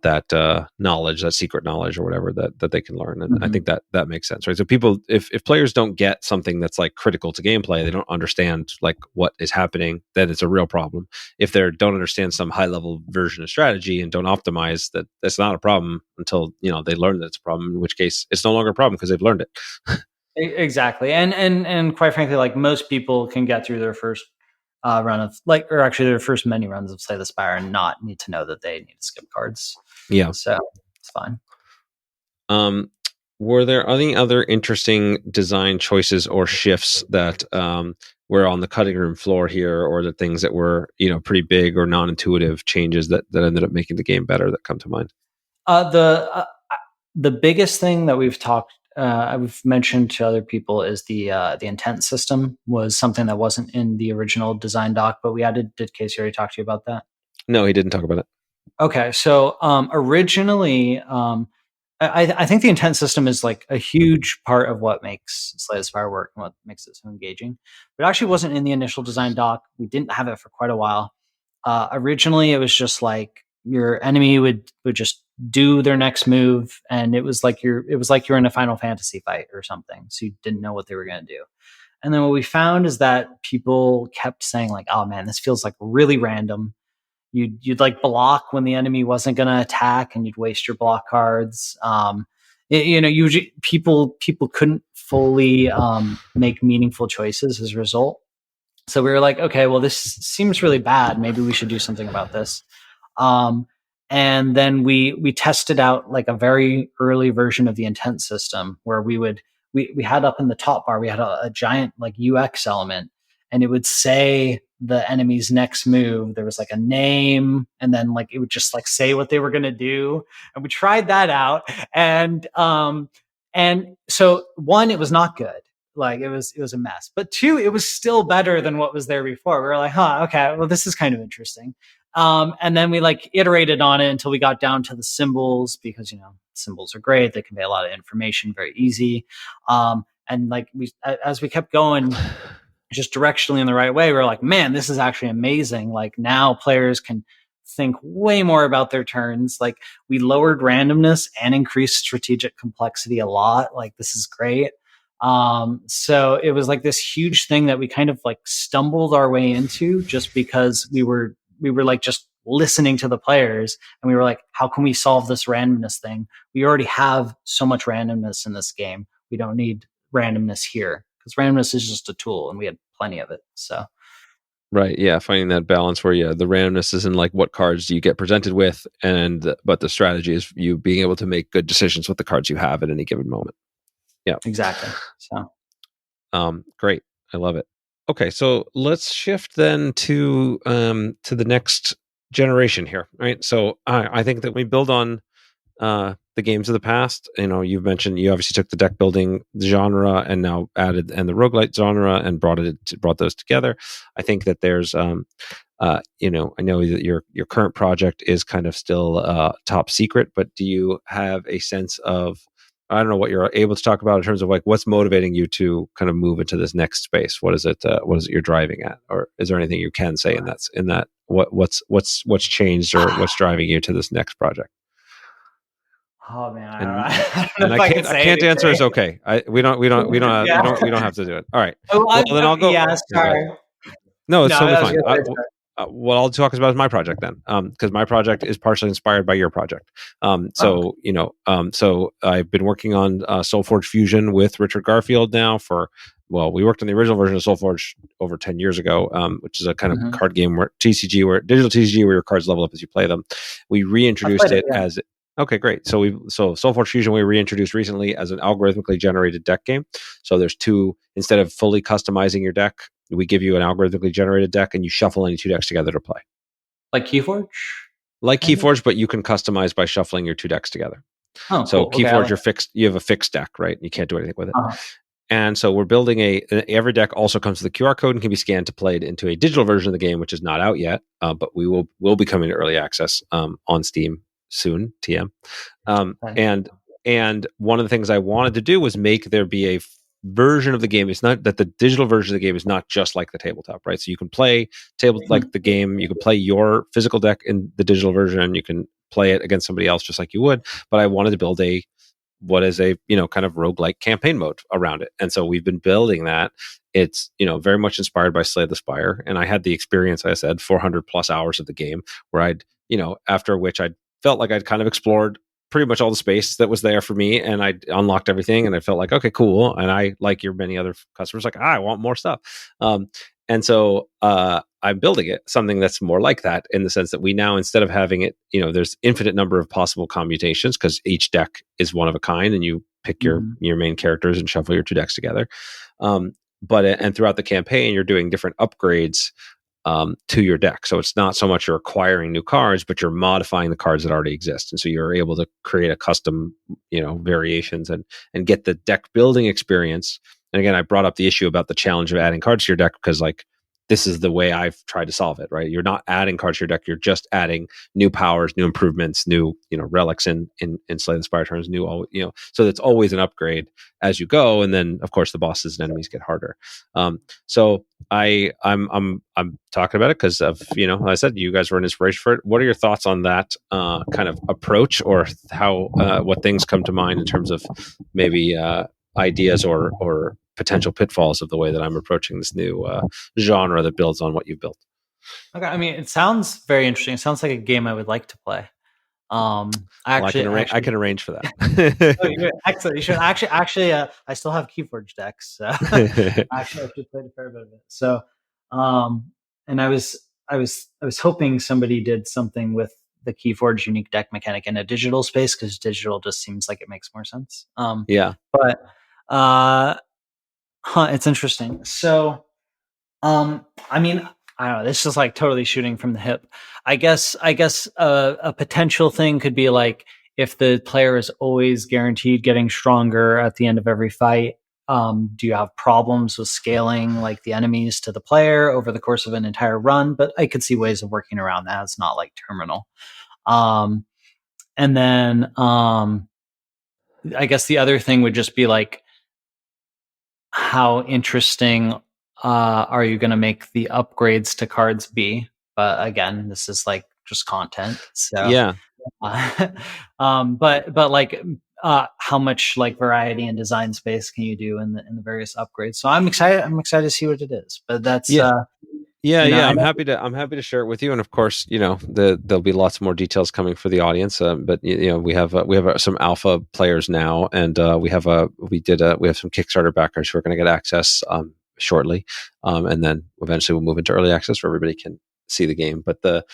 that knowledge, that secret knowledge or whatever that they can learn. And I think that makes sense, right? So people, if players don't get something that's like critical to gameplay, they don't understand like what is happening, then it's a real problem. If they don't understand some high level version of strategy and don't optimize, that's not a problem until, they learn that it's a problem, in which case it's no longer a problem because they've learned it. Exactly. And quite frankly, like most people can get through their first run of or actually their first many runs of Slay the Spire and not need to know that they need to skip cards. Yeah. So it's fine. Were there any other interesting design choices or shifts that were on the cutting room floor here, or the things that were, pretty big or non-intuitive changes that ended up making the game better that come to mind? The biggest thing that I've mentioned to other people is the intent system was something that wasn't in the original design doc, but we added. Did Casey already talk to you about that? No, he didn't talk about it. Okay, so originally I think the intent system is like a huge part of what makes Slay the Spire work and what makes it so engaging. But it actually wasn't in the initial design doc. We didn't have it for quite a while. Originally, it was just like your enemy would just do their next move, and it was like you're in a Final Fantasy fight or something. So you didn't know what they were going to do. And then what we found is that people kept saying like, "Oh man, this feels like really random." You'd like block when the enemy wasn't going to attack, and you'd waste your block cards. People couldn't fully make meaningful choices as a result. So we were like, okay, well, this seems really bad. Maybe we should do something about this. And then we tested out like a very early version of the intent system where we had up in the top bar, we had a giant like UX element, and it would say the enemy's next move. There was like a name, and then like it would just like say what they were going to do. And we tried that out. And so one, it was not good. Like it was a mess. But two, it was still better than what was there before. We were like, okay, well, this is kind of interesting. And then we like iterated on it until we got down to the symbols, because, symbols are great. They convey a lot of information, very easy. And like as we kept going, just directionally in the right way, we were like, man, this is actually amazing. Like now players can think way more about their turns. Like we lowered randomness and increased strategic complexity a lot. Like this is great. So it was like this huge thing that we kind of like stumbled our way into just because we were like just listening to the players, and we were like, how can we solve this randomness thing? We already have so much randomness in this game. We don't need randomness here, because randomness is just a tool, and we had plenty of it. So, right, yeah, finding that balance where the randomness is in like what cards do you get presented with, but the strategy is you being able to make good decisions with the cards you have at any given moment. Yeah, exactly. So, great, I love it. Okay, so let's shift then to the next generation here, right? So I think that we build on the games of the past. You've mentioned you obviously took the deck building genre and now added the roguelite genre and brought those together. I think that there's I know that your current project is kind of still top secret, but do you have a sense of, I don't know, what you're able to talk about in terms of like what's motivating you to kind of move into this next space? What is it you're driving at, or is there anything you can say in that what's changed or what's driving you to this next project? Oh man, I can't answer. It's okay. We don't have to do it. All right. Well, then I'll go. Yeah, sorry. No, it's totally fine. What I'll talk about is my project then, because my project is partially inspired by your project. So I've been working on SoulForge Fusion with Richard Garfield now we worked on the original version of SoulForge over 10 years ago, which is a kind of card game digital TCG where your cards level up as you play them. We reintroduced it as okay, great. So SoulForge Fusion we reintroduced recently as an algorithmically generated deck game. So there's two, instead of fully customizing your deck, we give you an algorithmically generated deck and you shuffle any two decks together to play. Like Keyforge? Like Keyforge, but you can customize by shuffling your two decks together. Oh, so cool. Keyforge, you have a fixed deck, right? You can't do anything with it. And so we're building every deck also comes with a QR code and can be scanned to play it into a digital version of the game, which is not out yet, but will be coming to early access on Steam soon, TM. And one of the things I wanted to do was make there be a version of the game. It's not that the digital version of the game is not just like the tabletop, right? So you can play like the game, you can play your physical deck in the digital version, and you can play it against somebody else just like you would. But I wanted to build what is a kind of roguelike campaign mode around it. And so we've been building that. It's very much inspired by Slay the Spire. And I had the experience, I said, 400 plus hours of the game where I'd after which I felt like I'd kind of explored pretty much all the space that was there for me, and I unlocked everything, and I felt like, okay, cool. And I, like your many other customers, like, I want more stuff. And so I'm building something that's more like that, in the sense that we now, instead of having it, there's infinite number of possible commutations because each deck is one of a kind, and you pick your main characters and shuffle your two decks together. But throughout the campaign, you're doing different upgrades to your deck. So it's not so much you're acquiring new cards, but you're modifying the cards that already exist. And so you're able to create a custom, variations and get the deck building experience. And again, I brought up the issue about the challenge of adding cards to your deck because, like, this is the way I've tried to solve it, right? You're not adding cards to your deck. You're just adding new powers, new improvements, new, relics in Slay the Spire terms, so it's always an upgrade as you go. And then of course the bosses and enemies get harder. So I'm talking about it because of, I said, you guys were an inspiration for it. What are your thoughts on that kind of approach, or how, what things come to mind in terms of maybe ideas or potential pitfalls of the way that I'm approaching this new genre that builds on what you've built? Okay, I mean, it sounds very interesting. It sounds like a game I would like to play. I can arrange for that. Excellent. You should actually. I still have Keyforge decks. So actually, I should play a fair bit of it. So, and I was hoping somebody did something with the Keyforge unique deck mechanic in a digital space, because digital just seems like it makes more sense. But it's interesting. So, I mean, I don't know. This is like totally shooting from the hip. I guess a potential thing could be like, if the player is always guaranteed getting stronger at the end of every fight, do you have problems with scaling like the enemies to the player over the course of an entire run? But I could see ways of working around that. It's not like terminal. And then I guess the other thing would just be like, how interesting are you going to make the upgrades to cards be? But again, this is like just content. So yeah. But like, how much like variety and design space can you do in the various upgrades? So I'm excited to see what it is. But that's I'm happy to share it with you. And of course, there'll be lots more details coming for the audience. But we have some alpha players now, and we have some Kickstarter backers who are going to get access shortly, and then eventually we'll move into early access where everybody can see the game. But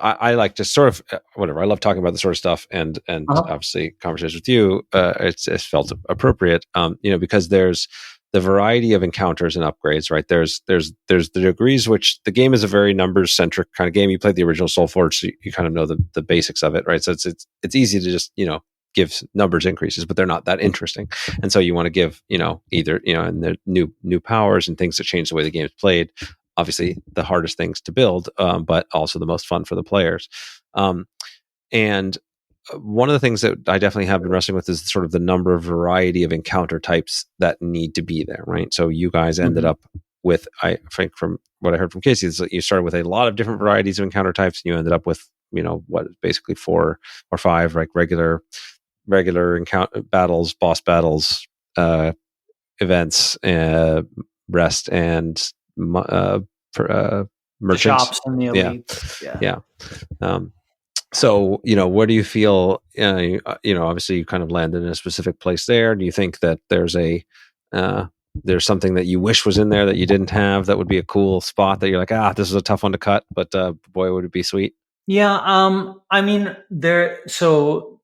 I like to sort of whatever. I love talking about this sort of stuff, and obviously conversations with you, it's felt appropriate, because there's the variety of encounters and upgrades, right? There's the degrees, which the game is a very numbers centric kind of game. You played the original Soulforge, so you kind of know the basics of it, right? So it's easy to just, give numbers increases, but they're not that interesting. And so you want to give, either, and the new powers and things that change the way the game is played. Obviously the hardest things to build, but also the most fun for the players. And one of the things that I definitely have been wrestling with is sort of the number of variety of encounter types that need to be there, right? So you guys ended up with, I think from what I heard from Casey, is that you started with a lot of different varieties of encounter types, and you ended up with, basically 4 or 5, like regular encounter battles, boss battles, events, rest, and merchants. The shops and the elites. Yeah. So, where do you feel, obviously you kind of landed in a specific place there. Do you think that there's something that you wish was in there that you didn't have that would be a cool spot that you're like, this is a tough one to cut, but boy, would it be sweet? Yeah. I mean, so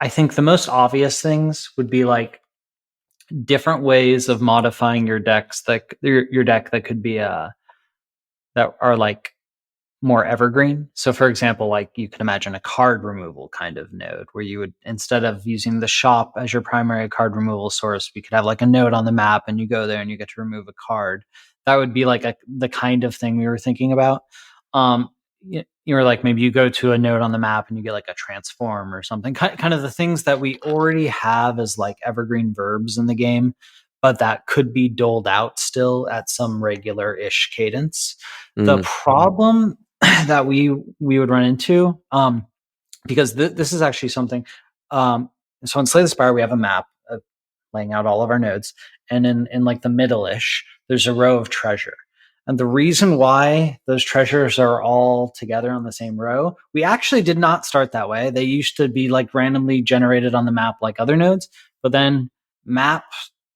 I think the most obvious things would be like different ways of modifying your decks, your deck that could be that are like more evergreen. So for example, like you can imagine a card removal kind of node where you would, instead of using the shop as your primary card removal source, we could have like a node on the map and you go there and you get to remove a card. That would be like the kind of thing we were thinking about. You're like, maybe you go to a node on the map and you get like a transform or something, kind of the things that we already have as like evergreen verbs in the game, but that could be doled out still at some regular-ish cadence. The problem that we would run into, because this is actually something, so in Slay the Spire, we have a map laying out all of our nodes, and in like the middle-ish, there's a row of treasure. And the reason why those treasures are all together on the same row, we actually did not start that way. They used to be like randomly generated on the map like other nodes, but then mapping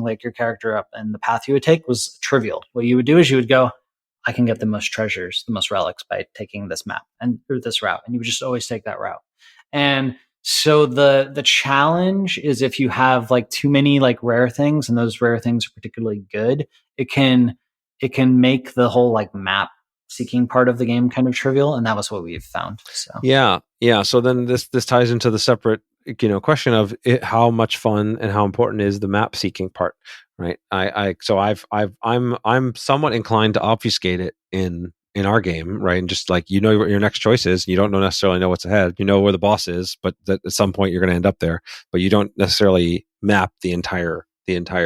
like your character up and the path you would take was trivial. What you would do is you would go, I can get the most treasures, the most relics by taking this map or this route. And you would just always take that route. And so the challenge is if you have like too many like rare things and those rare things are particularly good, it can make the whole like map seeking part of the game kind of trivial. And that was what we've found. So yeah. So then this ties into the separate, question of how much fun and how important is the map seeking part, right? I'm somewhat inclined to obfuscate it in our game, right? And just like, what your next choice is. You don't necessarily know what's ahead. You know where the boss is, but that at some point you're going to end up there. But you don't necessarily map the entire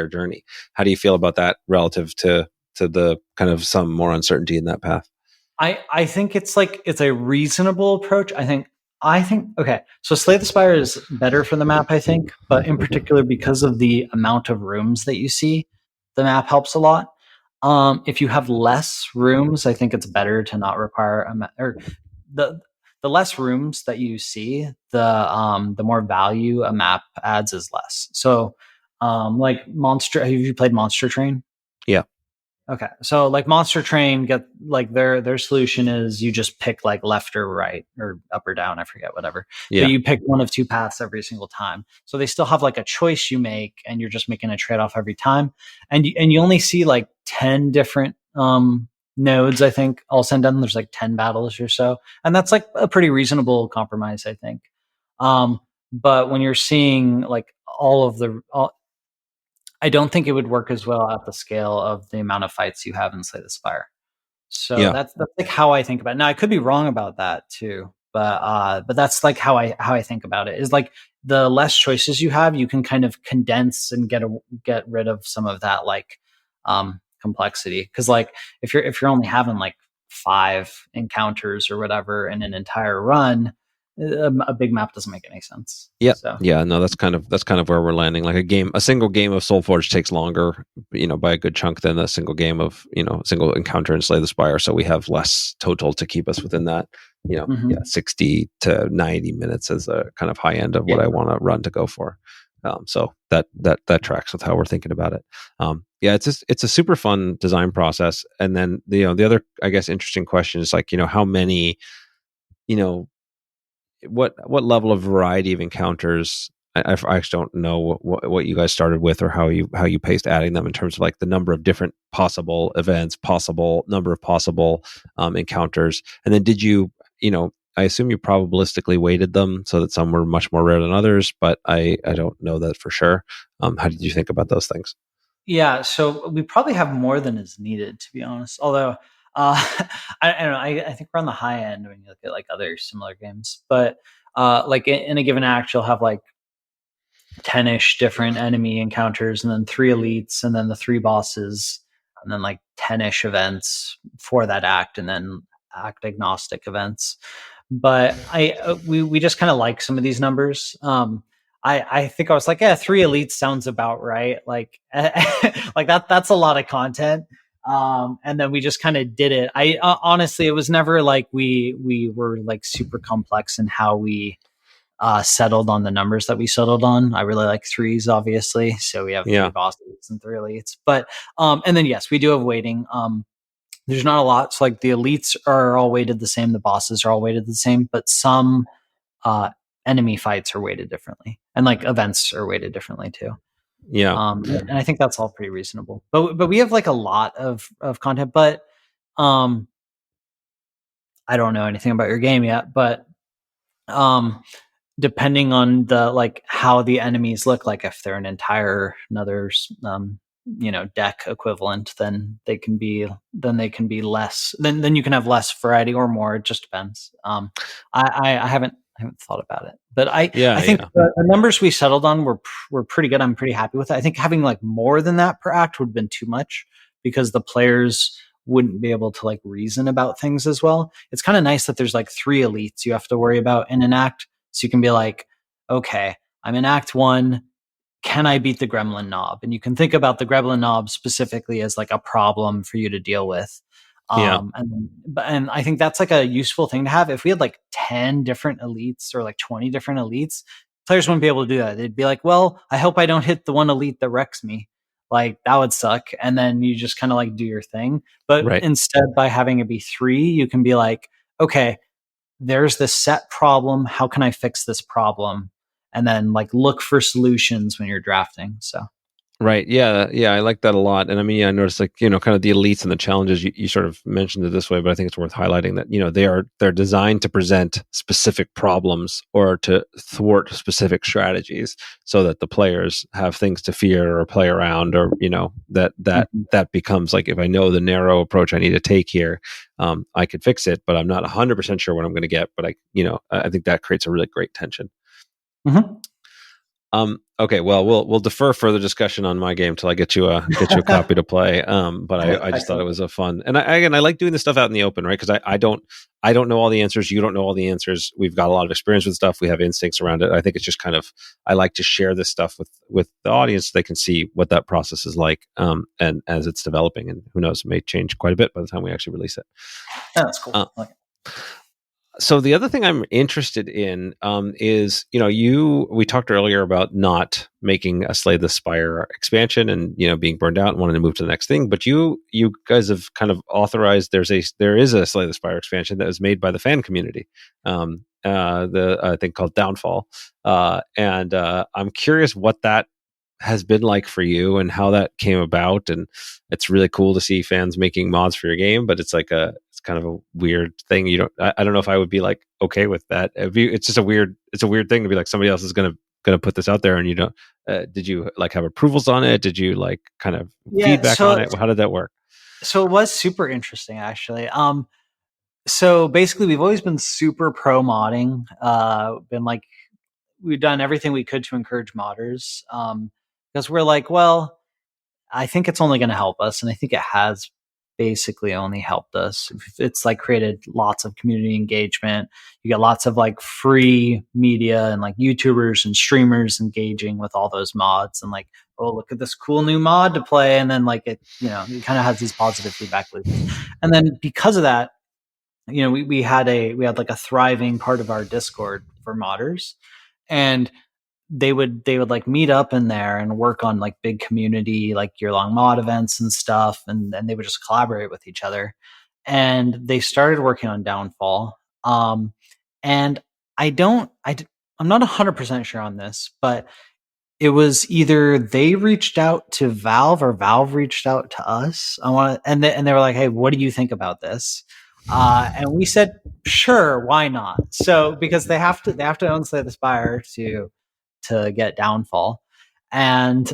journey. How do you feel about that relative to the kind of some more uncertainty in that path? I think it's a reasonable approach. I think okay. So Slay the Spire is better for the map, I think, but in particular because of the amount of rooms that you see, the map helps a lot. If you have less rooms, I think it's better to not require or the less rooms that you see, the more value a map adds is less. So, like Monster, have you played Monster Train? Yeah. Okay. So like Monster Train get like their solution is you just pick like left or right or up or down, I forget, whatever. Yeah. But you pick one of two paths every single time. So they still have like a choice you make and you're just making a trade-off every time. And you only see like 10 different nodes, I think, all sent down. There's like 10 battles or so. And that's like a pretty reasonable compromise, I think. But when you're seeing like I don't think it would work as well at the scale of the amount of fights you have in Slay the Spire. So Yeah. that's like how I think about it. Now I could be wrong about that too, but that's like how I think about it is like the less choices you have, you can kind of condense and get rid of some of that like complexity. Because like if you're only having like 5 encounters or whatever in an entire run, a big map doesn't make any sense. Yeah. So. Yeah. No, that's kind of where we're landing. Like a single game of Soulforge takes longer, by a good chunk than a single game of, a single encounter in Slay the Spire. So we have less total to keep us within that, 60 to 90 minutes is a kind of high end of what I want to run to go for. So that tracks with how we're thinking about it. It's a super fun design process. And then the other, I guess, interesting question is like, how many, what level of variety of encounters. I actually don't know what you guys started with or how you paced adding them in terms of like the number of different possible events, number of possible encounters. And then did you, I assume you probabilistically weighted them so that some were much more rare than others, but I don't know that for sure. How did you think about those things? Yeah, so we probably have more than is needed, to be honest. Although I don't know, I think we're on the high end when you look at like other similar games. But like in a given act, you'll have like 10-ish different enemy encounters, and then 3 elites, and then the 3 bosses, and then like 10-ish events for that act, and then act agnostic events. But we just kind of like some of these numbers. I think I was like, yeah, 3 elites sounds about right. Like like that's a lot of content. And then we just kind of did it. I honestly, it was never like we were like super complex in how we settled on the numbers that we settled on. I really like 3s, obviously. So we have 3 bosses and 3 elites. But and then yes, we do have weighting. There's not a lot. So like the elites are all weighted the same, the bosses are all weighted the same, but some enemy fights are weighted differently, and like events are weighted differently too. Yeah. And I think that's all pretty reasonable. But we have like a lot of content, but I don't know anything about your game yet, but depending on the like how the enemies look, like if they're an entire another deck equivalent, then they can be less, then you can have less variety or more. It just depends. I haven't thought about it, but I think the numbers we settled on were pretty good. I'm pretty happy with it. I think having like more than that per act would have been too much because the players wouldn't be able to like reason about things as well. It's kind of nice that there's like 3 elites you have to worry about in an act. So you can be like, okay, I'm in act 1. Can I beat the gremlin knob? And you can think about the gremlin knob specifically as like a problem for you to deal with. And I think that's like a useful thing to have. If we had like 10 different elites or like 20 different elites, players wouldn't be able to do that. They'd be like, well, I hope I don't hit the one elite that wrecks me. Like that would suck. And then you just kind of like do your thing. But instead, by having it be 3, you can be like, okay, there's this set problem. How can I fix this problem? And then like look for solutions when you're drafting. So Right. Yeah. Yeah. I like that a lot. And I mean, yeah, I noticed like, kind of the elites and the challenges, you sort of mentioned it this way, but I think it's worth highlighting that, they're designed to present specific problems or to thwart specific strategies so that the players have things to fear or play around, or, that becomes like, if I know the narrow approach I need to take here, I could fix it, but I'm not 100% sure what I'm going to get. But I think that creates a really great tension. Mm-hmm. Okay, well, we'll defer further discussion on my game till I get you a copy to play. But I just thought it was a fun, and I like doing this stuff out in the open, right? Because I don't know all the answers. You don't know all the answers. We've got a lot of experience with stuff. We have instincts around it. I think it's just kind of, I like to share this stuff with the audience so they can see what that process is like, and as it's developing, and who knows, it may change quite a bit by the time we actually release it. Yeah, that's cool. So the other thing I'm interested in is, we talked earlier about not making a Slay the Spire expansion and, being burned out and wanting to move to the next thing. But you guys have kind of authorized, there is a Slay the Spire expansion that was made by the fan community, I think called Downfall. And I'm curious what that has been like for you and how that came about. And it's really cool to see fans making mods for your game, but it's like it's kind of a weird thing. I don't know if I would be like okay with that. It's just a weird thing to be like, somebody else is gonna put this out there, and you don't. Did you like have approvals on it? Did you like kind of feedback on it? How did that work? So it was super interesting, actually. So basically, we've always been super pro modding. Been like, we've done everything we could to encourage modders. Because we're like, well, I think it's only going to help us. And I think it has basically only helped us. It's like created lots of community engagement. You get lots of like free media and like YouTubers and streamers engaging with all those mods and like, oh, look at this cool new mod to play. And then like it kind of has these positive feedback loops. And then because of that, we had like a thriving part of our Discord for modders, and they would like meet up in there and work on like big community, like year-long mod events and stuff. And they would just collaborate with each other. And they started working on Downfall. And I'm not 100% sure on this, but it was either they reached out to Valve or Valve reached out to us. And they were like, hey, what do you think about this? And we said, sure, why not? So because they have to own Slay the Spire to get Downfall, and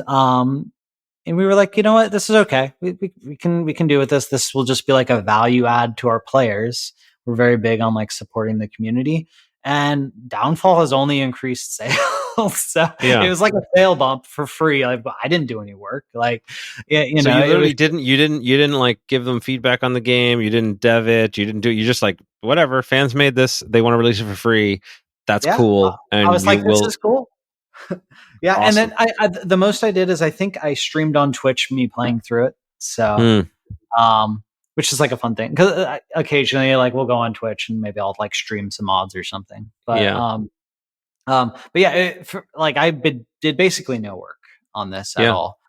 we were like, you know what, this is okay. We can do with this. This will just be like a value add to our players. We're very big on like supporting the community, and Downfall has only increased sales. So yeah. It was like a sale bump for free. Like, I didn't do any work. Like, so you literally didn't like give them feedback on the game. You didn't dev it. You just like, whatever. Fans made this. They want to release it for free. That's cool. And I was like, this is cool. Yeah. Awesome. And then I the most I did is I think I streamed on Twitch me playing through it. So, which is like a fun thing, because occasionally like we'll go on Twitch and maybe I'll like stream some mods or something. But but yeah, I did basically no work on this at all.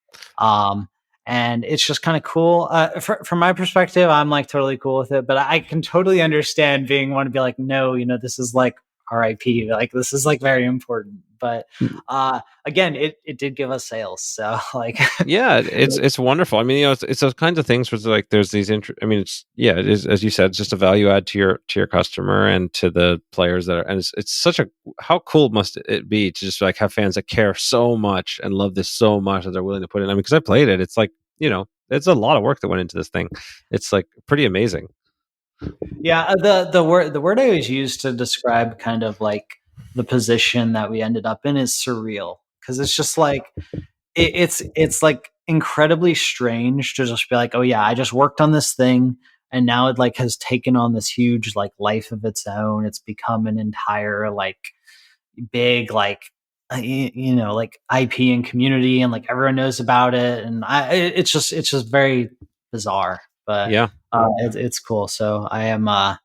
And it's just kind of cool. From my perspective, I'm like totally cool with it, but I can totally understand being one to be like, no, this is like RIP. Like, this is like very important. But again, it did give us sales. So like, yeah, it's wonderful. I mean, it's those kinds of things where like there's these it is, as you said, it's just a value add to your customer and to the players that are, and it's such how cool must it be to just like have fans that care so much and love this so much that they're willing to put in. I mean, because I played it, it's like, it's a lot of work that went into this thing. It's like pretty amazing. Yeah, the word I always use to describe kind of like the position that we ended up in is surreal, because it's just like it's like incredibly strange to just be like, oh yeah, I just worked on this thing and now it like has taken on this huge like life of its own. It's become an entire like big like like IP and community, and like everyone knows about it, and it's just very bizarre. But yeah, it's cool. So I am I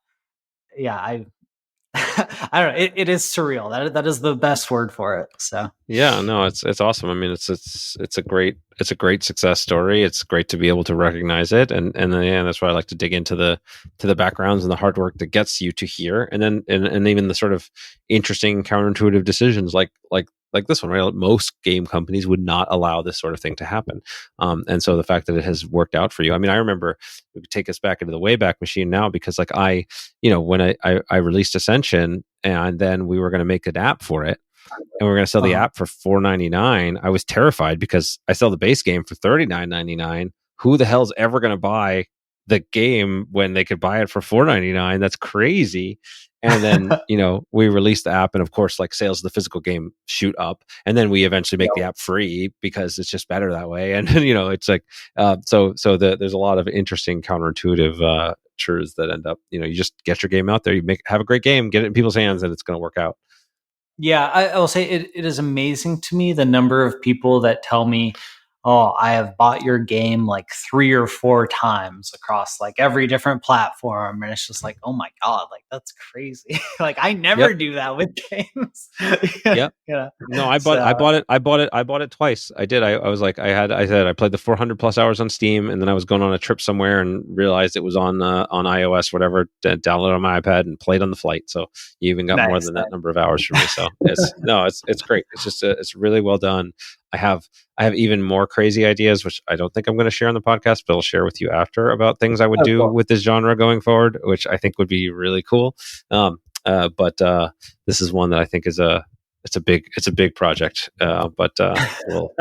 don't know. It is surreal. That is the best word for it. So yeah, no, it's awesome. I mean, it's a great success story. It's great to be able to recognize it, and that's why I like to dig into the backgrounds and the hard work that gets you to here, and then and even the sort of interesting counterintuitive decisions like like this one, right? Most game companies would not allow this sort of thing to happen. And so the fact that it has worked out for you, I mean, I remember, we could take us back into the Wayback Machine now, because like when I released Ascension, and then we were going to make an app for it, and we were going to sell the app for $4.99. I was terrified because I sell the base game for $39.99. Who the hell's ever going to buy the game when they could buy it for $4.99? That's crazy. And then, we released the app, and of course, like, sales of the physical game shoot up, and then we eventually make the app free because it's just better that way. And it's like, there's a lot of interesting counterintuitive truths that end up, you just get your game out there, have a great game, get it in people's hands, and it's going to work out. Yeah, I will say it is amazing to me the number of people that tell me, oh, I have bought your game like 3 or 4 times across like every different platform. And it's just like, oh my God, like that's crazy. Like I never do that with games. Yep. No, I bought it twice. I did. I was like, I played the 400 plus hours on Steam, and then I was going on a trip somewhere and realized it was on iOS, whatever, download on my iPad and played on the flight. So you even got more than that number of hours from me. So it's great. It's just, it's really well done. I have even more crazy ideas, which I don't think I'm going to share on the podcast, but I'll share with you after, about things I would do with this genre going forward, which I think would be really cool. But this is one that I think is it's a big project. But we'll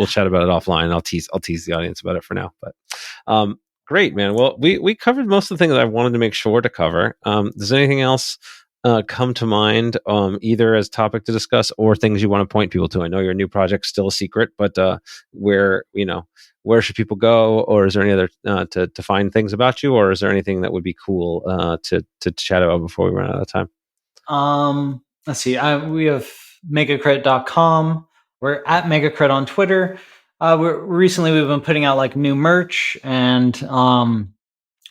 chat about it offline. I'll tease the audience about it for now. But great, man. Well, we covered most of the things that I wanted to make sure to cover. Does anything else come to mind, either as topic to discuss or things you want to point people to? I know your new project's still a secret, but where should people go, or is there any other to find things about you, or is there anything that would be cool to chat about before we run out of time? Let's see. We have megacrit.com. We're at megacrit on Twitter. Recently we've been putting out like new merch, and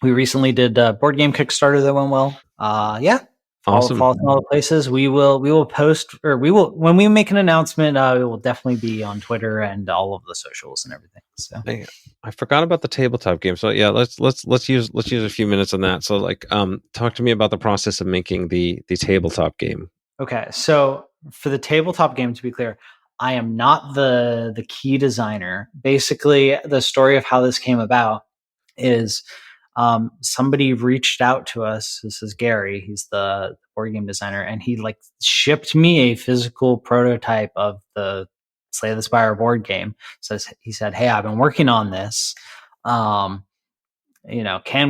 we recently did a board game Kickstarter that went well. Awesome. Follow us in all the places. We will post, or when we make an announcement, it will definitely be on Twitter and all of the socials and everything. So I forgot about the tabletop game. So yeah, let's use a few minutes on that. So like, talk to me about the process of making the tabletop game. Okay, so for the tabletop game, to be clear, I am not the key designer. Basically, the story of how this came about is somebody reached out to us. This is Gary. He's the board game designer, and he like shipped me a physical prototype of the Slay the Spire board game. So he said, "Hey, I've been working on this. Can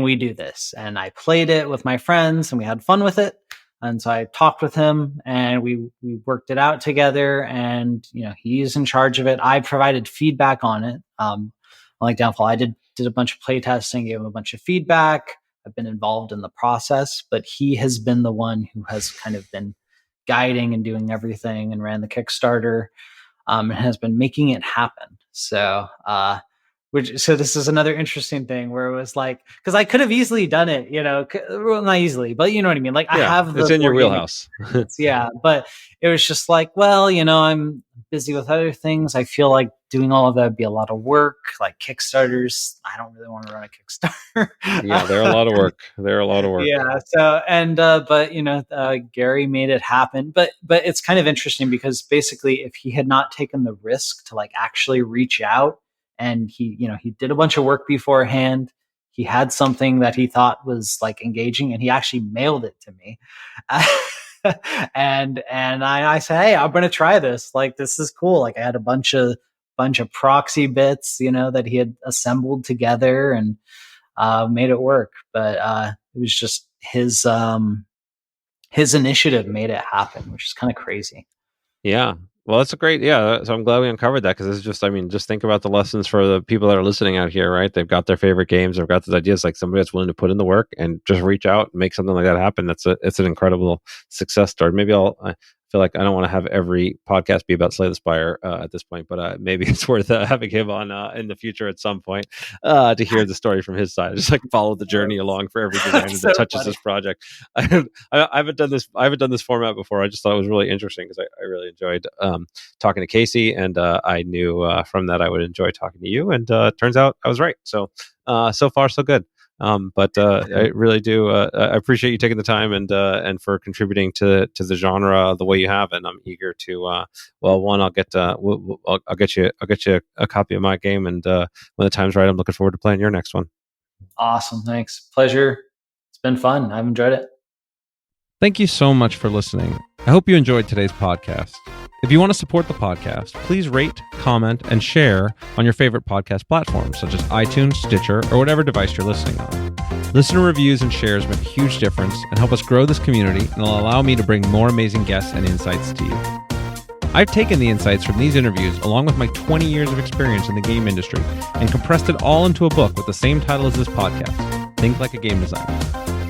we do this?" And I played it with my friends, and we had fun with it. And so I talked with him, and we worked it out together. And he's in charge of it. I provided feedback on it. Like Downfall, I did a bunch of play testing, gave him a bunch of feedback. I've been involved in the process, but he has been the one who has kind of been guiding and doing everything, and ran the Kickstarter, and has been making it happen. So, so this is another interesting thing where it was like, because I could have easily done it, well, not easily, but you know what I mean? Like, I have it's in your wheelhouse. Yeah. But it was just like, well, I'm busy with other things. I feel like doing all of that would be a lot of work, like Kickstarters. I don't really want to run a Kickstarter. Yeah, they're a lot of work. Yeah. So, but Gary made it happen. But it's kind of interesting because basically, if he had not taken the risk to like actually reach out, and he did a bunch of work beforehand, he had something that he thought was like engaging, and he actually mailed it to me. And I said, hey, I'm going to try this. Like, this is cool. Like, I had a bunch of proxy bits, that he had assembled together and made it work. But it was just his initiative made it happen, which is kind of crazy. Yeah. Well, that's a great, so I'm glad we uncovered that, because it's just, just think about the lessons for the people that are listening out here, right? They've got their favorite games, they've got those ideas, like somebody that's willing to put in the work and just reach out and make something like that happen. It's an incredible success story. Maybe I feel like I don't want to have every podcast be about Slay the Spire at this point, but maybe it's worth having him on in the future at some point to hear the story from his side. Just like follow the journey along for every designer that touches this project. I haven't done this format before. I just thought it was really interesting because I really enjoyed talking to Casey, and I knew from that I would enjoy talking to you. And turns out I was right. So so far so good. But I really do. I appreciate you taking the time and for contributing to the genre the way you have, and I'm eager to. One, I'll get I'll get you a copy of my game, and when the time's right, I'm looking forward to playing your next one. Awesome, thanks, pleasure. It's been fun. I've enjoyed it. Thank you so much for listening. I hope you enjoyed today's podcast. If you want to support the podcast, please rate, comment, and share on your favorite podcast platforms, such as iTunes, Stitcher, or whatever device you're listening on. Listener reviews and shares make a huge difference and help us grow this community, and will allow me to bring more amazing guests and insights to you. I've taken the insights from these interviews, along with my 20 years of experience in the game industry, and compressed it all into a book with the same title as this podcast, Think Like a Game Designer.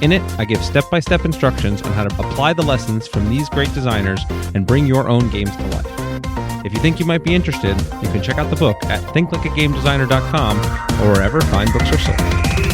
In it, I give step-by-step instructions on how to apply the lessons from these great designers and bring your own games to life. If you think you might be interested, you can check out the book at thinklikeagamedesigner.com or wherever fine books are sold.